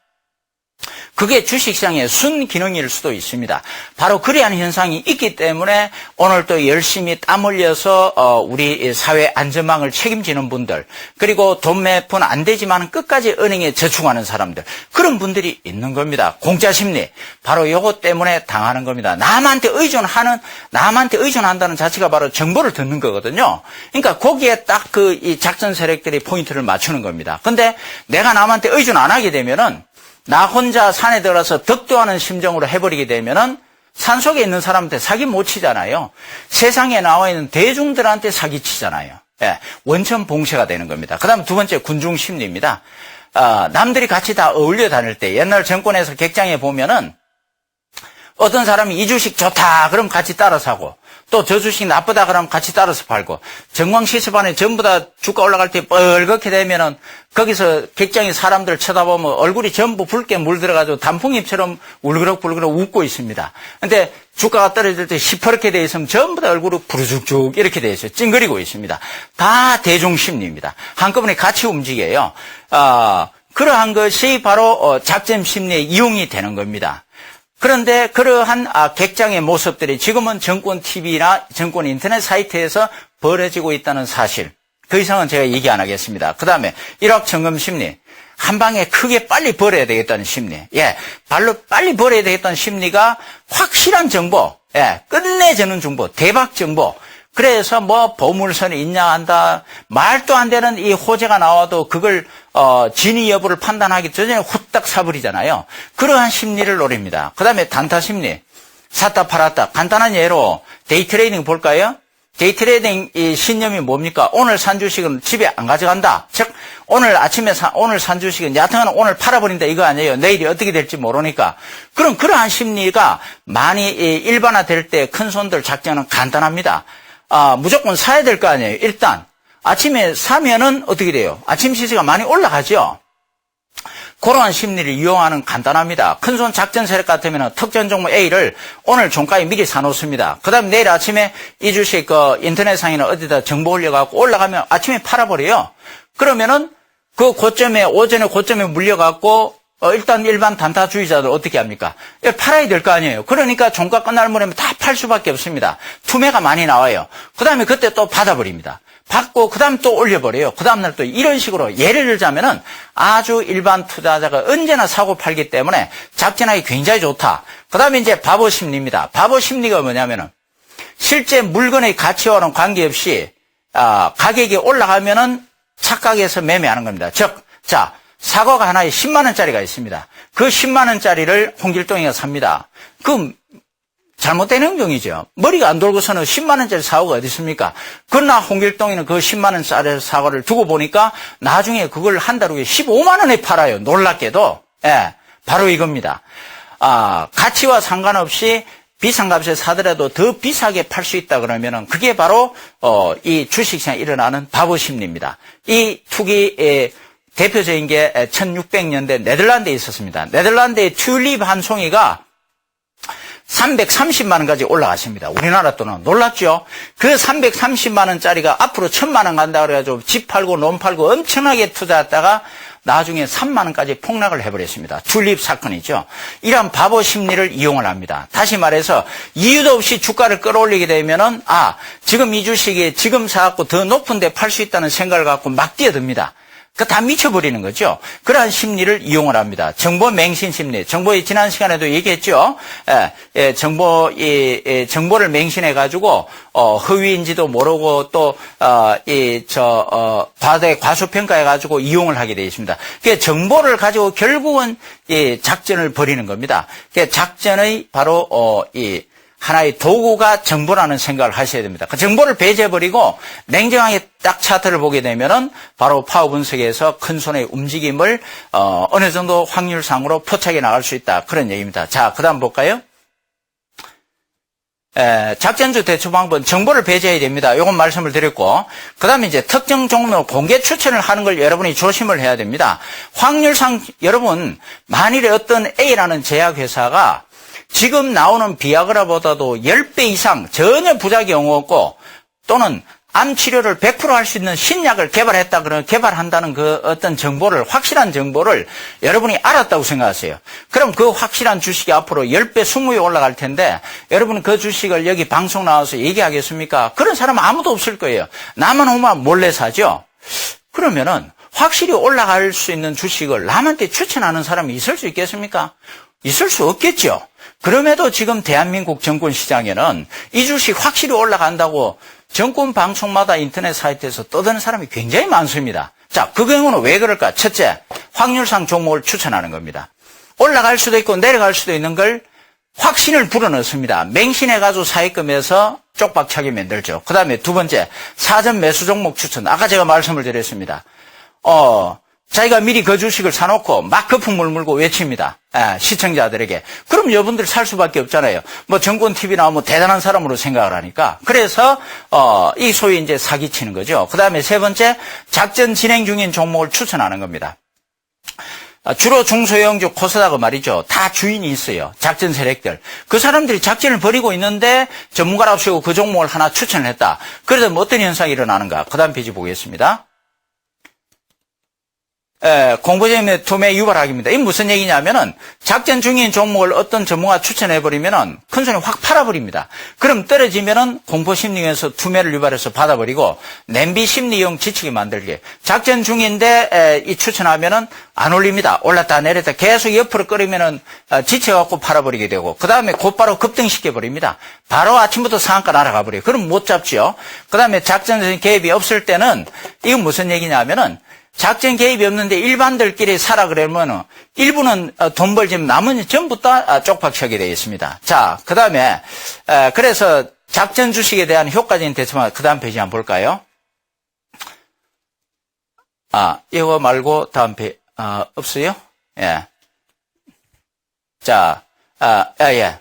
그게 주식시장의 순기능일 수도 있습니다. 바로 그러한 현상이 있기 때문에 오늘 또 열심히 땀 흘려서 우리 사회 안전망을 책임지는 분들, 그리고 돈 몇 푼 안 되지만 끝까지 은행에 저축하는 사람들, 그런 분들이 있는 겁니다. 공짜 심리, 바로 이것 때문에 당하는 겁니다. 남한테 의존한다는 자체가 바로 정보를 듣는 거거든요. 그러니까 거기에 딱 이 작전 세력들이 포인트를 맞추는 겁니다. 근데 내가 남한테 의존 안 하게 되면은 나 혼자 산에 들어가서 덕도하는 심정으로 해버리게 되면은 산속에 있는 사람한테 사기 못 치잖아요. 세상에 나와 있는 대중들한테 사기 치잖아요. 예, 원천 봉쇄가 되는 겁니다. 그 다음 두 번째, 군중 심리입니다. 남들이 같이 다 어울려 다닐 때, 옛날 정권에서 객장에 보면은 어떤 사람이 이 주식 좋다 그럼 같이 따라 사고, 또 저 주식 나쁘다 그러면 같이 따라서 팔고, 정광 시습안에 전부 다 주가 올라갈 때 뻘겋게 되면은 거기서 객장에 사람들 쳐다보면 얼굴이 전부 붉게 물들어가지고 단풍잎처럼 울그럭불그럭 웃고 있습니다. 근데 주가가 떨어질 때 시퍼렇게 돼 있으면 전부 다 얼굴이 부르죽죽 이렇게 돼 있어요. 찡그리고 있습니다. 다 대중심리입니다. 한꺼번에 같이 움직여요. 그러한 것이 바로 작전 심리에 이용이 되는 겁니다. 그런데 그러한 객장의 모습들이 지금은 정권 TV나 정권 인터넷 사이트에서 벌어지고 있다는 사실, 그 이상은 제가 얘기 안 하겠습니다. 그 다음에 일확천금 심리, 한 방에 크게 빨리 벌어야 되겠다는 심리, 발로 빨리 벌어야 되겠다는 심리가 확실한 정보, 끝내주는 정보, 대박 정보. 그래서 보물선에 인양한다, 말도 안 되는 이 호재가 나와도 그걸 진위 여부를 판단하기 전에 후딱 사버리잖아요. 그러한 심리를 노립니다. 그 다음에 단타 심리, 샀다 팔았다. 간단한 예로 데이 트레이딩 볼까요? 데이 트레이딩 이 신념이 뭡니까? 오늘 산 주식은 집에 안 가져간다. 즉 오늘 아침에 오늘 산 주식은 야당은 오늘 팔아버린다 이거 아니에요. 내일이 어떻게 될지 모르니까. 그럼 그러한 심리가 많이 일반화될 때 큰 손들 작전은 간단합니다. 무조건 사야 될 거 아니에요. 일단 아침에 사면은 어떻게 돼요? 아침 시세가 많이 올라가죠. 그러한 심리를 이용하는 간단합니다. 큰손 작전 세력 같으면 특정 종목 A를 오늘 종가에 미리 사놓습니다. 그 다음에 내일 아침에 이 주식 인터넷상이나 어디다 정보 올려갖고 올라가면 아침에 팔아버려요. 그러면은 그 고점에, 오전에 고점에 물려갖고 일단 일반 단타주의자들 어떻게 합니까? 팔아야 될 거 아니에요. 그러니까 종가 끝날 무렵에 다 팔 수밖에 없습니다. 투매가 많이 나와요. 그 다음에 그때 또 받아버립니다. 받고 그 다음 또 올려버려요. 그 다음날 또 이런 식으로 예를 들자면은 아주 일반 투자자가 언제나 사고 팔기 때문에 작전하기 굉장히 좋다. 그 다음에 이제 바보 심리입니다. 바보 심리가 뭐냐면은 실제 물건의 가치와는 관계없이 가격이 올라가면은 착각해서 매매하는 겁니다. 즉, 자, 사과가 하나에 10만 원짜리가 있습니다. 그 10만 원짜리를 홍길동이가 삽니다. 그럼 잘못된 행동이죠. 머리가 안 돌고서는 10만 원짜리 사과가 어디 있습니까? 그러나 홍길동이는 그 10만 원짜리 사과를 두고 보니까 나중에 그걸 한 달 후에 15만 원에 팔아요. 놀랍게도. 예, 바로 이겁니다. 가치와 상관없이 비싼 값에 사더라도 더 비싸게 팔 수 있다 그러면은 그게 바로 이 주식시장에 일어나는 바보 심리입니다. 이 투기의 대표적인 게 1600년대 네덜란드에 있었습니다. 네덜란드의 튤립 한 송이가 330만 원까지 올라갔습니다. 우리나라 돈은 놀랍죠? 그 330만 원짜리가 앞으로 1000만 원 간다 그래가지고 집 팔고 논 팔고 엄청나게 투자했다가 나중에 3만 원까지 폭락을 해버렸습니다. 튤립 사건이죠. 이런 바보 심리를 이용을 합니다. 다시 말해서 이유도 없이 주가를 끌어올리게 되면은 지금 이 주식이 지금 사갖고 더 높은 데 팔 수 있다는 생각을 갖고 막 뛰어듭니다. 그 다 미쳐버리는 거죠. 그러한 심리를 이용을 합니다. 정보 맹신 심리. 정보의 지난 시간에도 얘기했죠. 정보를 맹신해가지고, 허위인지도 모르고 또, 과소평가해가지고 이용을 하게 되어 있습니다. 그 정보를 가지고 결국은 작전을 벌이는 겁니다. 그 작전의 바로, 하나의 도구가 정보라는 생각을 하셔야 됩니다. 그 정보를 배제해버리고 냉정하게 딱 차트를 보게 되면은 바로 파워 분석에서 큰 손의 움직임을 어느 정도 확률상으로 포착해 나갈 수 있다. 그런 얘기입니다. 자, 그 다음 볼까요? 작전주 대처 방법은 정보를 배제해야 됩니다. 요건 말씀을 드렸고, 그 다음에 이제 특정 종목 공개 추천을 하는 걸 여러분이 조심을 해야 됩니다. 확률상 여러분, 만일에 어떤 A라는 제약회사가 지금 나오는 비아그라보다도 10배 이상 전혀 부작용 없고 또는 암 치료를 100% 할 수 있는 신약을 개발한다는 그 어떤 정보를, 확실한 정보를 여러분이 알았다고 생각하세요. 그럼 그 확실한 주식이 앞으로 10배, 20배 올라갈 텐데 여러분은 그 주식을 여기 방송 나와서 얘기하겠습니까? 그런 사람은 아무도 없을 거예요. 나만 오면 몰래 사죠. 그러면은 확실히 올라갈 수 있는 주식을 남한테 추천하는 사람이 있을 수 있겠습니까? 있을 수 없겠죠. 그럼에도 지금 대한민국 정권시장에는 이 주식 확실히 올라간다고 정권 방송마다 인터넷 사이트에서 떠드는 사람이 굉장히 많습니다. 자, 그 경우는 왜 그럴까? 첫째, 확률상 종목을 추천하는 겁니다. 올라갈 수도 있고 내려갈 수도 있는 걸 확신을 불어넣습니다. 맹신해가지고 사익금에서 쪽박차게 만들죠. 그 다음에 두 번째, 사전 매수 종목 추천. 아까 제가 말씀을 드렸습니다. 자기가 미리 그 주식을 사놓고 막 거품을 물고 외칩니다. 시청자들에게. 그럼 여러분들 살 수밖에 없잖아요. 뭐 정권TV 나오면 대단한 사람으로 생각을 하니까. 그래서 이 소위 이제 사기치는 거죠. 그 다음에 세 번째, 작전 진행 중인 종목을 추천하는 겁니다. 주로 중소형주 코스닥은 말이죠. 다 주인이 있어요. 작전 세력들. 그 사람들이 작전을 벌이고 있는데 전문가랍시고 그 종목을 하나 추천을 했다. 그래서 뭐 어떤 현상이 일어나는가. 그 다음 페이지 보겠습니다. 공포점의 투매 유발하기입니다. 이게 무슨 얘기냐면은 작전 중인 종목을 어떤 전문가 추천해버리면은 큰 손이 확 팔아버립니다. 그럼 떨어지면은 공포심리에서 투매를 유발해서 받아버리고 냄비 심리형 지치게 만들게. 작전 중인데 이 추천하면은 안 올립니다. 올랐다 내렸다 계속 옆으로 끌으면은 지쳐갖고 팔아버리게 되고 그 다음에 곧바로 급등시켜버립니다. 바로 아침부터 상한가 날아가 버려요. 그럼 못 잡죠. 그 다음에 작전 개입이 없을 때는 이건 무슨 얘기냐면은 작전 개입이 없는데 일반들끼리 사라 그러면 일부는 돈 벌지만 나머지 전부 다 쪽박차게 되어 있습니다. 자, 그 다음에 그래서 작전 주식에 대한 효과적인 대처만 그 다음 페이지 한번 볼까요? 이거 말고 다음 페이지 없어요? 예. 자, 예.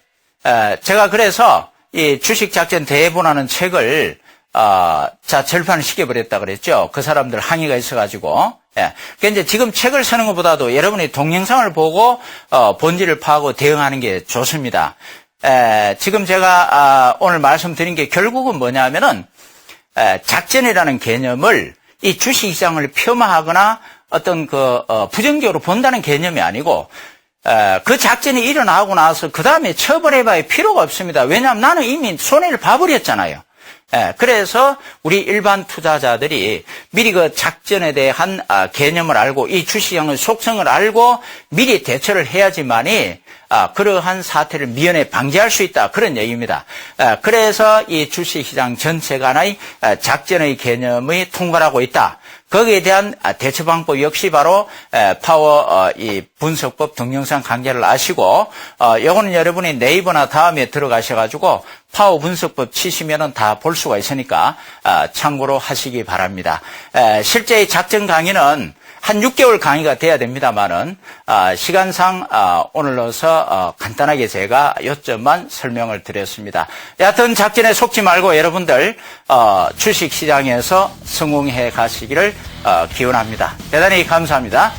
제가 그래서 이 주식 작전 대본하는 책을 절판을 시켜버렸다 그랬죠. 그 사람들 항의가 있어가지고. 예. 그러니까 이제 지금 책을 쓰는 것보다도 여러분이 동영상을 보고, 본질을 파악하고 대응하는 게 좋습니다. 지금 제가, 오늘 말씀드린 게 결국은 뭐냐면은, 작전이라는 개념을 이 주식시장을 폄하하거나 어떤 부정적으로 본다는 개념이 아니고, 그 작전이 일어나고 나서 그 다음에 처벌해봐야 필요가 없습니다. 왜냐하면 나는 이미 손해를 봐버렸잖아요. 그래서 우리 일반 투자자들이 미리 그 작전에 대한 개념을 알고 이 주시장의 속성을 알고 미리 대처를 해야지만이 그러한 사태를 미연에 방지할 수 있다. 그런 얘기입니다. 그래서 이 주식시장 전체가 하나의 작전의 개념이 통과하고 있다. 거기에 대한 대처 방법 역시 바로 파워 이 분석법 동영상 강좌를 아시고 요거는 여러분이 네이버나 다음에 들어가셔가지고 파워 분석법 치시면은 다 볼 수가 있으니까 참고로 하시기 바랍니다. 실제 작전 강의는 한 6개월 강의가 돼야 됩니다만은 시간상 오늘로서 간단하게 제가 요점만 설명을 드렸습니다. 여하튼 작전에 속지 말고 여러분들 주식시장에서 성공해 가시기를 기원합니다. 대단히 감사합니다.